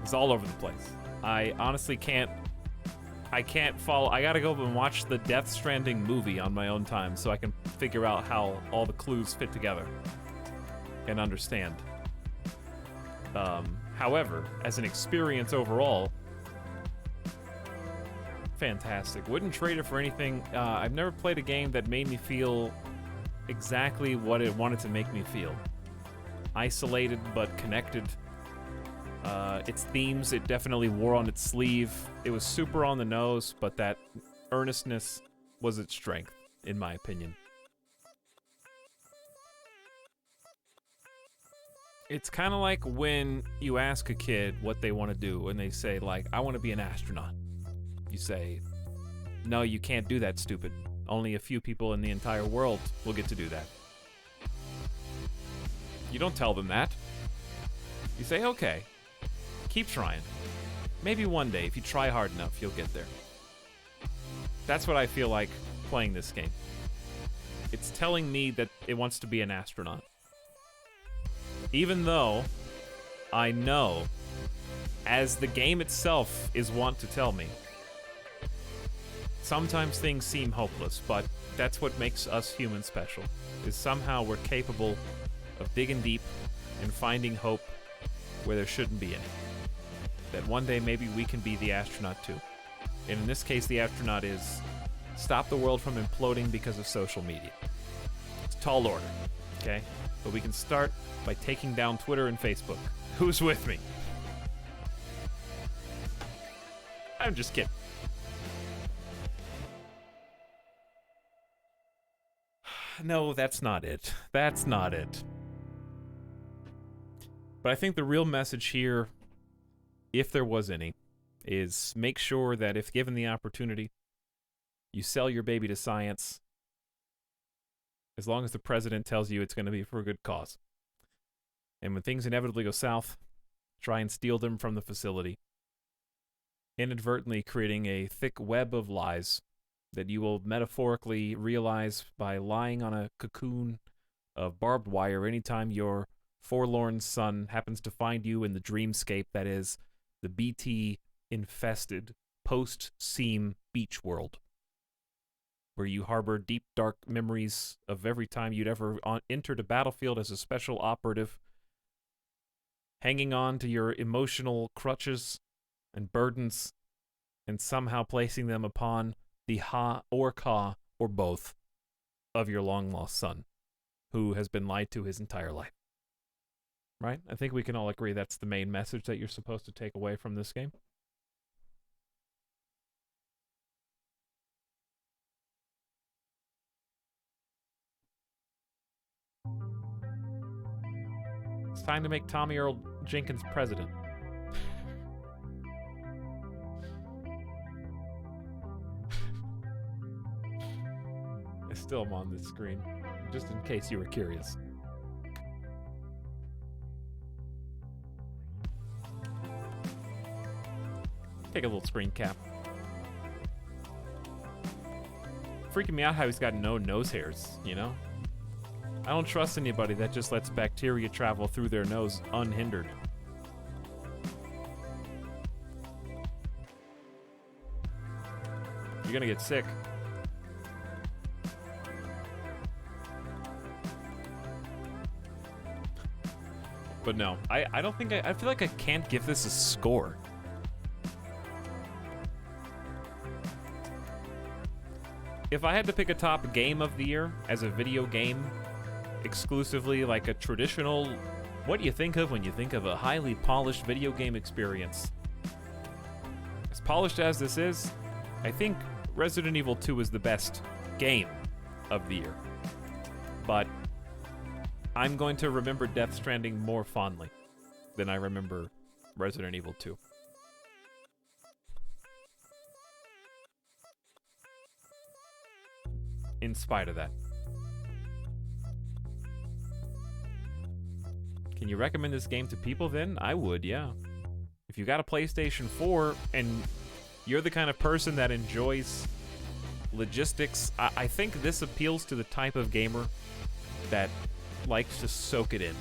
It's all over the place. I honestly can't follow. I gotta go and watch the Death Stranding movie on my own time so I can figure out how all the clues fit together and understand. However, as an experience overall, fantastic. Wouldn't trade it for anything. I've never played a game that made me feel exactly what it wanted to make me feel. Isolated but connected. Its themes, it definitely wore on its sleeve. It was super on the nose, but that earnestness was its strength, in my opinion. It's kind of like when you ask a kid what they want to do, and they say, like, I want to be an astronaut. You say, no, you can't do that, stupid. Only a few people in the entire world will get to do that. You don't tell them that. You say, okay, keep trying. Maybe one day, if you try hard enough, you'll get there. That's what I feel like playing this game. It's telling me that it wants to be an astronaut. Even though I know, as the game itself is wont to tell me, sometimes things seem hopeless, but that's what makes us humans special, is somehow we're capable of digging deep and finding hope where there shouldn't be any. That one day maybe we can be the astronaut too. And in this case, the astronaut is stop the world from imploding because of social media. It's a tall order, okay? But we can start by taking down Twitter and Facebook. Who's with me? I'm just kidding. No, that's not it. That's not it. But I think the real message here, if there was any, is make sure that if given the opportunity, you sell your baby to science, as long as the president tells you it's going to be for a good cause. And when things inevitably go south, try and steal them from the facility, inadvertently creating a thick web of lies that you will metaphorically realize by lying on a cocoon of barbed wire anytime your forlorn son happens to find you in the dreamscape that is the BT-infested post-Seam beach world, where you harbor deep, dark memories of every time you'd ever entered a battlefield as a special operative, hanging on to your emotional crutches and burdens, and somehow placing them upon the Ha or Ka, or both, of your long-lost son, who has been lied to his entire life. Right? I think we can all agree that's the main message that you're supposed to take away from this game. It's time to make Tommy Earl Jenkins president. I still am on this screen, just in case you were curious. Take a little screen cap. Freaking me out how he's got no nose hairs, you know? I don't trust anybody that just lets bacteria travel through their nose unhindered. You're gonna get sick. But no, I don't think I feel like I can't give this a score. If I had to pick a top game of the year as a video game, exclusively like a traditional, what do you think of when you think of a highly polished video game experience? As polished as this is, I think Resident Evil 2 is the best game of the year. But I'm going to remember Death Stranding more fondly than I remember Resident Evil 2. In spite of that. Can you recommend this game to people then? I would, yeah. If you got a PlayStation 4 and you're the kind of person that enjoys logistics, I think this appeals to the type of gamer that likes to soak it in.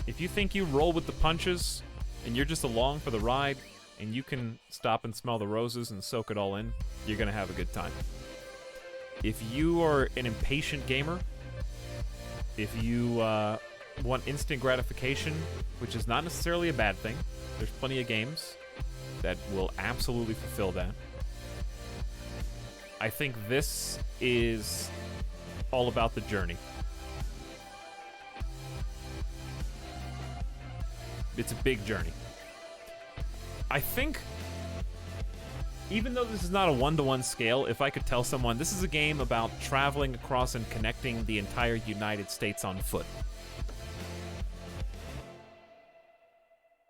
If you think you roll with the punches and you're just along for the ride and you can stop and smell the roses and soak it all in, you're gonna have a good time. If you are an impatient gamer, if you want instant gratification, which is not necessarily a bad thing, there's plenty of games that will absolutely fulfill that. I think this is all about the journey. It's a big journey. I think, even though this is not a one-to-one scale, if I could tell someone this is a game about traveling across and connecting the entire United States on foot,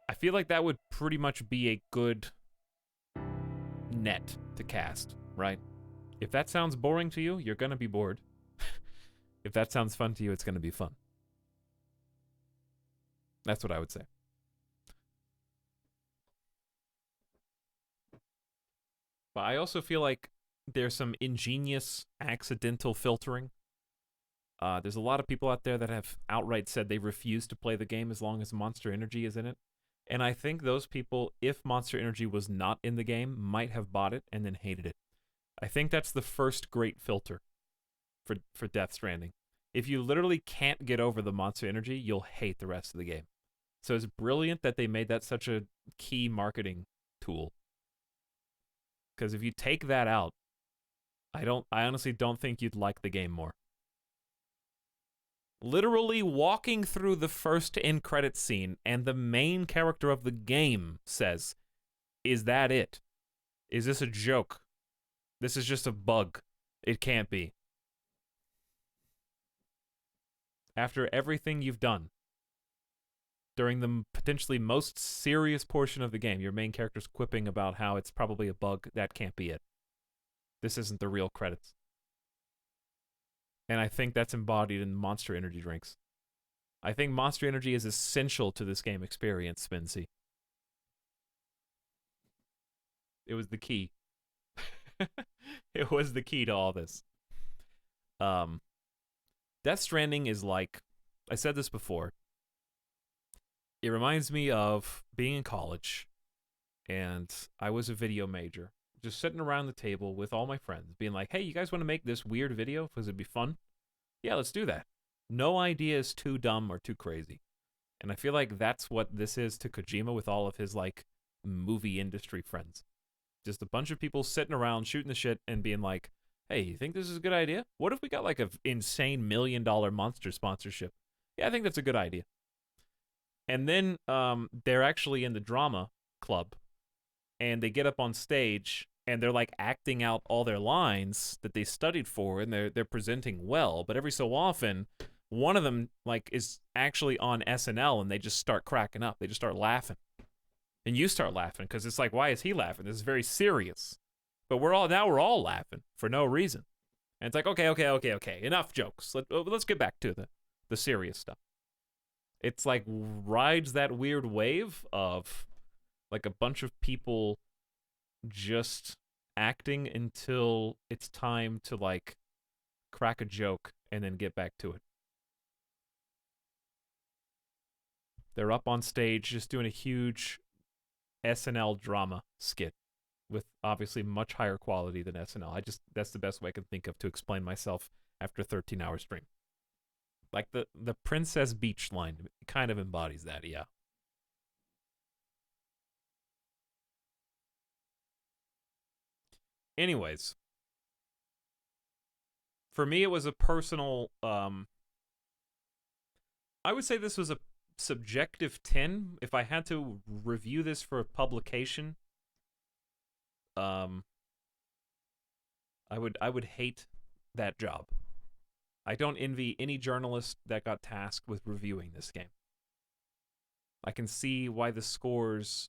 I feel like that would pretty much be a good net to cast, right? If that sounds boring to you, you're gonna be bored. If that sounds fun to you, it's gonna be fun. That's what I would say. But I also feel like there's some ingenious accidental filtering. There's a lot of people out there that have outright said they refuse to play the game as long as Monster Energy is in it. And I think those people, if Monster Energy was not in the game, might have bought it and then hated it. I think that's the first great filter for Death Stranding. If you literally can't get over the Monster Energy, you'll hate the rest of the game. So it's brilliant that they made that such a key marketing tool. Because if you take that out, I honestly don't think you'd like the game more. Literally walking through the first end credits scene and the main character of the game says, "Is that it? Is this a joke? This is just a bug. It can't be." After everything you've done, during the potentially most serious portion of the game, your main character's quipping about how it's probably a bug. That can't be it. This isn't the real credits. And I think that's embodied in Monster Energy drinks. I think Monster Energy is essential to this game experience, Spency. It was the key. It was the key to all this. Death Stranding is like I said this before. It reminds me of being in college, and I was a video major, just sitting around the table with all my friends, being like, hey, you guys want to make this weird video? Because it'd be fun? Yeah, let's do that. No idea is too dumb or too crazy. And I feel like that's what this is to Kojima with all of his, like, movie industry friends. Just a bunch of people sitting around shooting the shit and being like, hey, you think this is a good idea? What if we got, like, an insane $1 million monster sponsorship? Yeah, I think that's a good idea. And then they're actually in the drama club, and they get up on stage, and they're, like, acting out all their lines that they studied for, and they're presenting well. But every so often, one of them, like, is actually on SNL, and they just start cracking up. They just start laughing. And you start laughing, because it's like, why is he laughing? This is very serious. But we're all laughing for no reason. And it's like, okay. Enough jokes. Let's get back to the serious stuff. It's like rides that weird wave of, like, a bunch of people just acting until it's time to, like, crack a joke and then get back to it. They're up on stage just doing a huge SNL drama skit with obviously much higher quality than SNL. That's the best way I can think of to explain myself after a 13-hour stream. Like the Princess Beach line kind of embodies that, yeah. Anyways, for me it was a personal I would say this was a subjective 10. If I had to review this for a publication, I would hate that job. I don't envy any journalist that got tasked with reviewing this game. I can see why the scores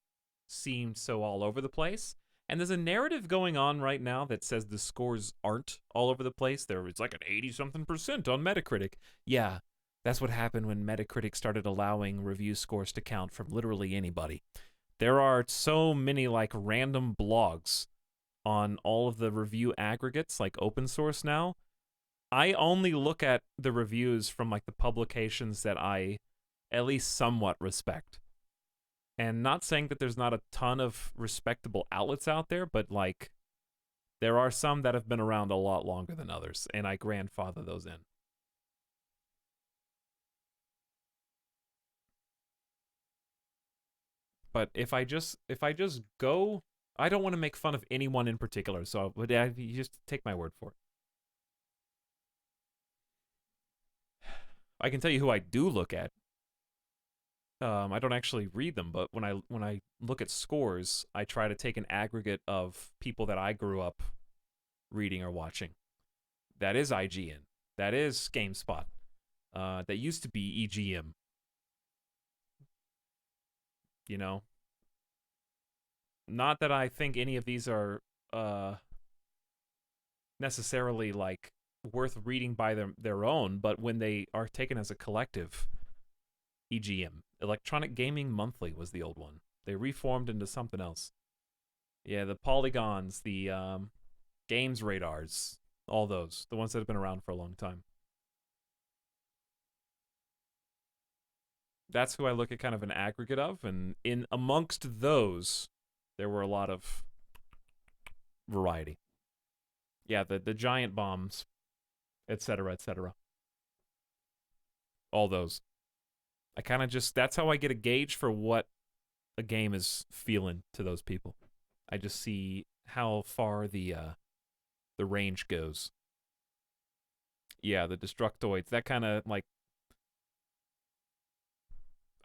seemed so all over the place. And there's a narrative going on right now that says the scores aren't all over the place. It's like an 80-something% on Metacritic. Yeah, that's what happened when Metacritic started allowing review scores to count from literally anybody. There are so many, like, random blogs on all of the review aggregates, like open source now. I only look at the reviews from, like, the publications that I at least somewhat respect. And not saying that there's not a ton of respectable outlets out there, but, like, there are some that have been around a lot longer than others, and I grandfather those in. But if I just go, I don't want to make fun of anyone in particular, so you just take my word for it. I can tell you who I do look at. I don't actually read them, but when I look at scores, I try to take an aggregate of people that I grew up reading or watching. That is IGN. That is GameSpot. That used to be EGM. You know? Not that I think any of these are necessarily, like, worth reading by their own, but when they are taken as a collective, EGM, Electronic Gaming Monthly, was the old one. They reformed into something else. Yeah, the Polygons, the Games Radars, all those. The ones that have been around for a long time. That's who I look at kind of an aggregate of, and in amongst those, there were a lot of variety. Yeah, the giant bombs, etc., etc. All those. I kind of just, that's how I get a gauge for what a game is feeling to those people. I just see how far the range goes. Yeah, the Destructoids, that kind of, like,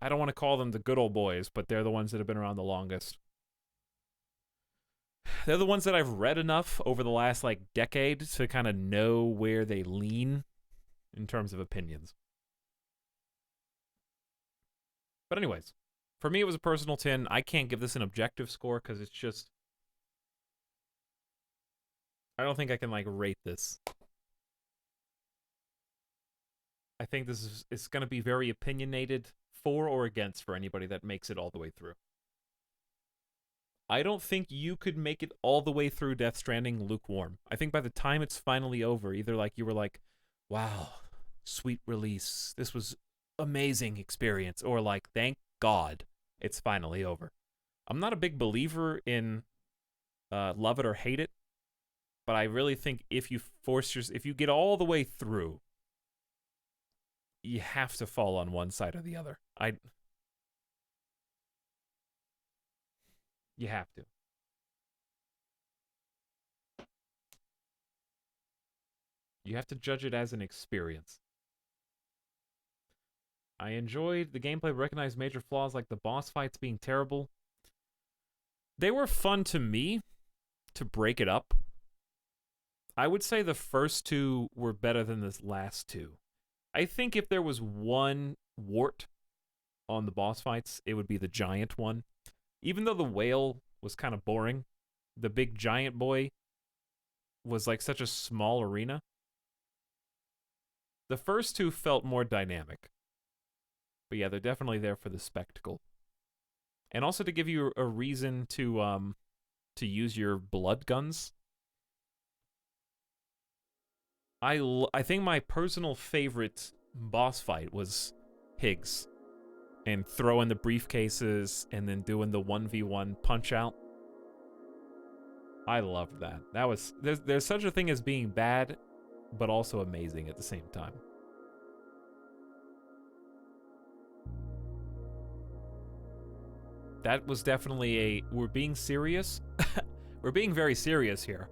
I don't want to call them the good old boys, but they're the ones that have been around the longest. They're the ones that I've read enough over the last, like, decade to kind of know where they lean in terms of opinions. But anyways, for me it was a personal 10. I can't give this an objective score because it's just, I don't think I can, like, rate this. I think this is going to be very opinionated for or against for anybody that makes it all the way through. I don't think you could make it all the way through Death Stranding lukewarm. I think by the time it's finally over, either, like, you were like, wow, sweet release. This was amazing experience, or like, thank God it's finally over. I'm not a big believer in love it or hate it, but I really think if you if you get all the way through, you have to fall on one side or the other. You have to. You have to judge it as an experience. I enjoyed the gameplay, recognized major flaws like the boss fights being terrible. They were fun to me to break it up. I would say the first two were better than the last two. I think if there was one wart on the boss fights, it would be the giant one. Even though the whale was kind of boring, the big giant boy was like such a small arena. The first two felt more dynamic. But yeah, they're definitely there for the spectacle. And also to give you a reason to use your blood guns. I think my personal favorite boss fight was Higgs. And throwing the briefcases and then doing the 1v1 punch out. I loved that. That was there's such a thing as being bad, but also amazing at the same time. That was definitely we're being serious. We're being very serious here.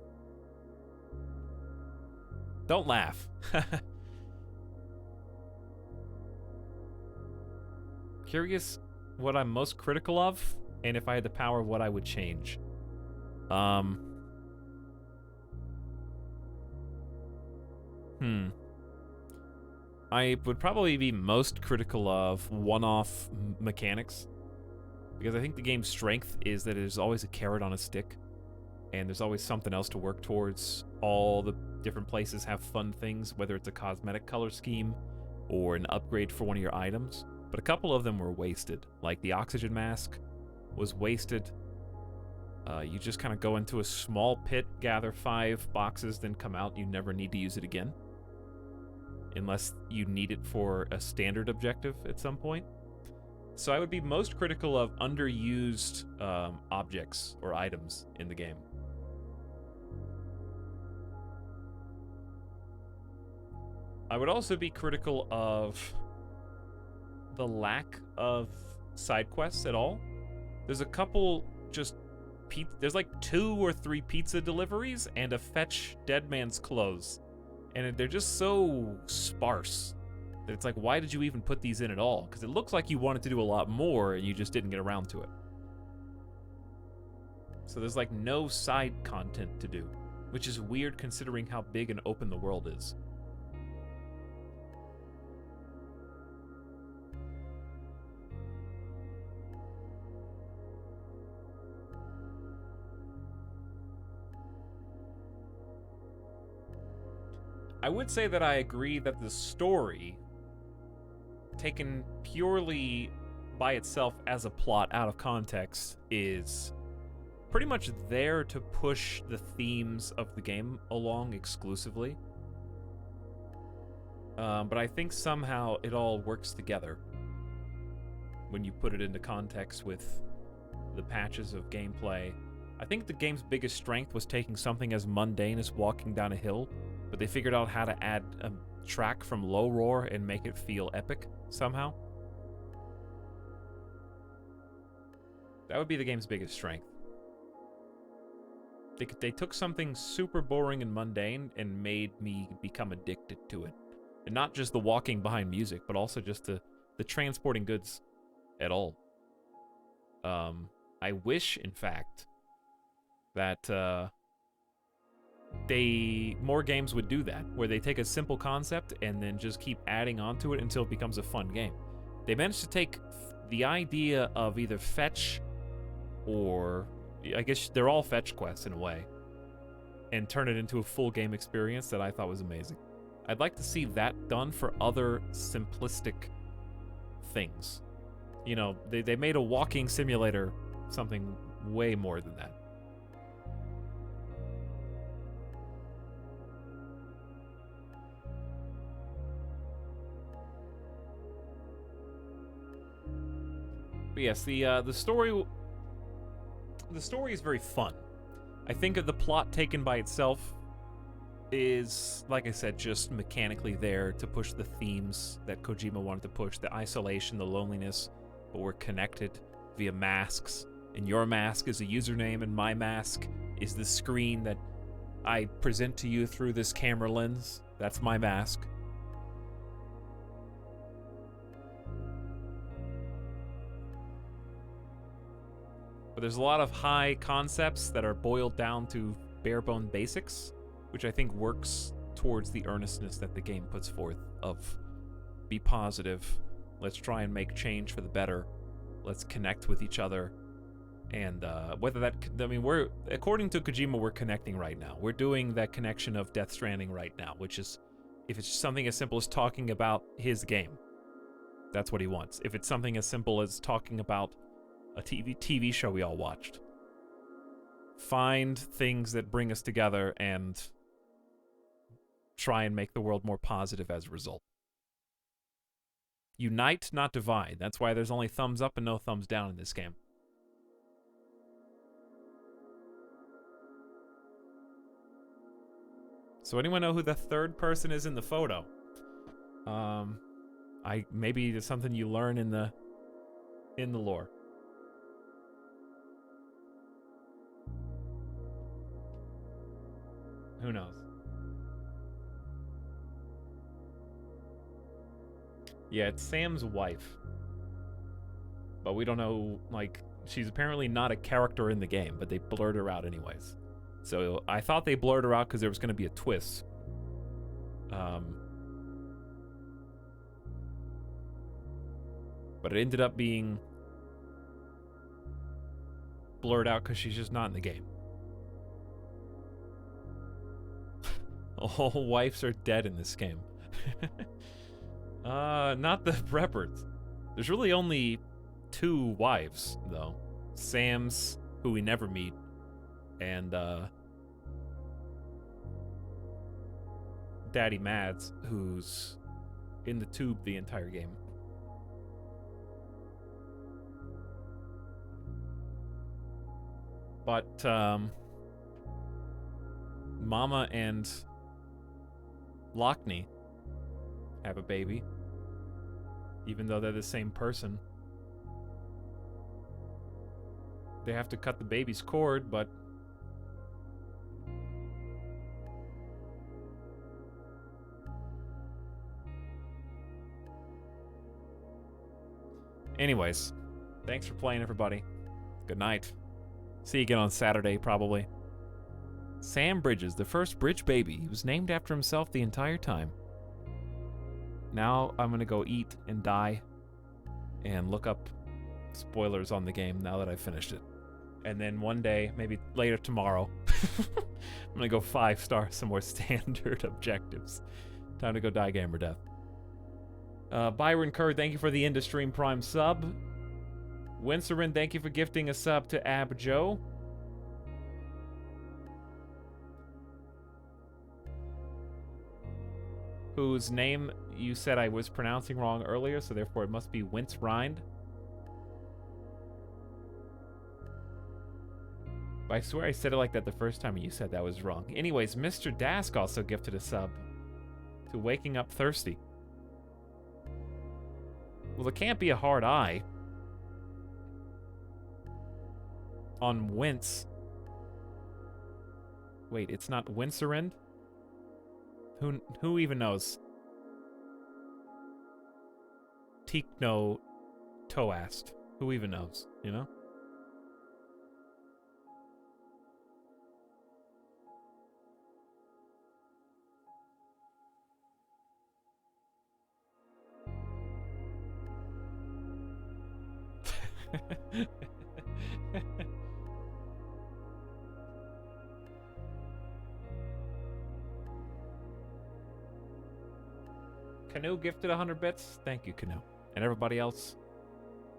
Don't laugh. Curious what I'm most critical of, and if I had the power, what I would change. I would probably be most critical of one-off mechanics, because I think the game's strength is that there's always a carrot on a stick, and there's always something else to work towards. All the different places have fun things, whether it's a cosmetic color scheme or an upgrade for one of your items. But a couple of them were wasted. Like the oxygen mask was wasted. You just kind of go into a small pit, gather 5 boxes, then come out. You never need to use it again. Unless you need it for a standard objective at some point. So I would be most critical of underused objects or items in the game. I would also be critical of the lack of side quests at all. There's a couple just there's like 2 or 3 pizza deliveries and a fetch dead man's clothes. And they're just so sparse that it's like, why did you even put these in at all? Because it looks like you wanted to do a lot more and you just didn't get around to it. So there's like no side content to do, which is weird considering how big and open the world is. I would say that I agree that the story, taken purely by itself as a plot out of context, is pretty much there to push the themes of the game along exclusively. But I think somehow it all works together when you put it into context with the patches of gameplay. I think the game's biggest strength was taking something as mundane as walking down a hill, but they figured out how to add a track from low roar and make it feel epic somehow. That would be the game's biggest strength. They took something super boring and mundane and made me become addicted to it. And not just the walking behind music, but also just the transporting goods at all. I wish, in fact, that more games would do that, where they take a simple concept and then just keep adding onto it until it becomes a fun game. They managed to take the idea of either fetch or, I guess they're all fetch quests in a way, and turn it into a full game experience that I thought was amazing. I'd like to see that done for other simplistic things. You know, they made a walking simulator something way more than that. But yes, the story is very fun. I think of the plot taken by itself is, like I said, just mechanically there to push the themes that Kojima wanted to push. The isolation, the loneliness, but we're connected via masks. And your mask is a username, and my mask is the screen that I present to you through this camera lens. That's my mask. But there's a lot of high concepts that are boiled down to bare-bone basics, which I think works towards the earnestness that the game puts forth of be positive, let's try and make change for the better, let's connect with each other, and whether that, I mean, we're, according to Kojima, we're connecting right now. We're doing that connection of Death Stranding right now, which is, if it's something as simple as talking about his game, that's what he wants. If it's something as simple as talking about a TV show we all watched. Find things that bring us together and try and make the world more positive as a result. Unite, not divide. That's why there's only thumbs up and no thumbs down in this game. So anyone know who the third person is in the photo? Maybe it's something you learn in the lore. Who knows? Yeah, it's Sam's wife. But we don't know, like, she's apparently not a character in the game, but they blurred her out anyways. So I thought they blurred her out because there was going to be a twist. But it ended up being blurred out because she's just not in the game. All wives are dead in this game. Not the preppers. There's really only 2 wives, though. Sam's, who we never meet, and, Daddy Mads, who's in the tube the entire game. But, Mama and Lockney have a baby, even though they're the same person. They have to cut the baby's cord, but anyways, thanks for playing, everybody. Good night. See you again on Saturday, probably. Sam Bridges, the first Bridge baby. He was named after himself the entire time. Now I'm gonna go eat and die and look up spoilers on the game now that I've finished it. And then one day, maybe later tomorrow, I'm gonna go 5-star some more standard objectives. Time to go die gamer death. Byron Kerr, thank you for the Industream Prime sub. Winserin, thank you for gifting a sub to Ab Joe. Whose name you said I was pronouncing wrong earlier, so therefore it must be Wince Rind. But I swear I said it like that the first time and you said that was wrong. Anyways, Mr. Dask also gifted a sub to Waking Up Thirsty. Well, it can't be a hard I on Wince. Wait, it's not Wincerind? Who even knows? Tikno Toast. Who even knows, you know? Canoe gifted 100 bits. Thank you, Canoe. And everybody else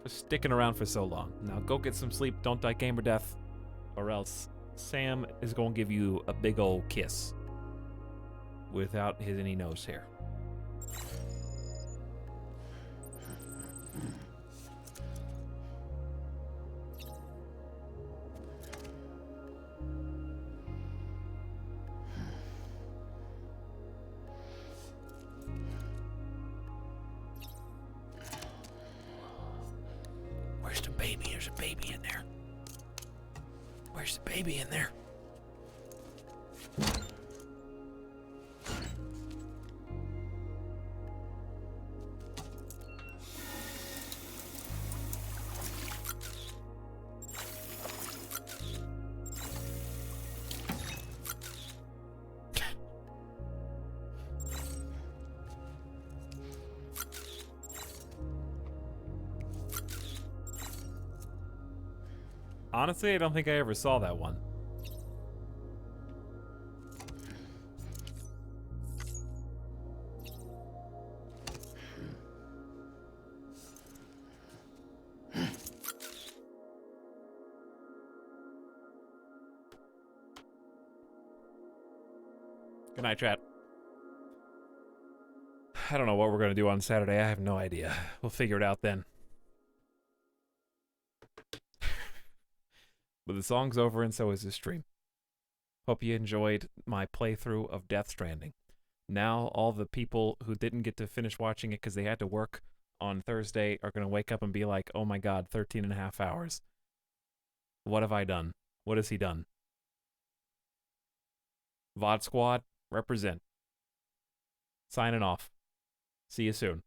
for sticking around for so long. Now go get some sleep. Don't die gamer death. Or else Sam is going to give you a big old kiss. Without his any nose hair. there's a baby in there. Where's the baby in there? Honestly, I don't think I ever saw that one. Good night, chat. I don't know what we're going to do on Saturday. I have no idea. We'll figure it out then. But the song's over, and so is the stream. Hope you enjoyed my playthrough of Death Stranding. Now, all the people who didn't get to finish watching it because they had to work on Thursday are going to wake up and be like, oh my god, 13 and a half hours. What have I done? What has he done? VOD Squad, represent. Signing off. See you soon.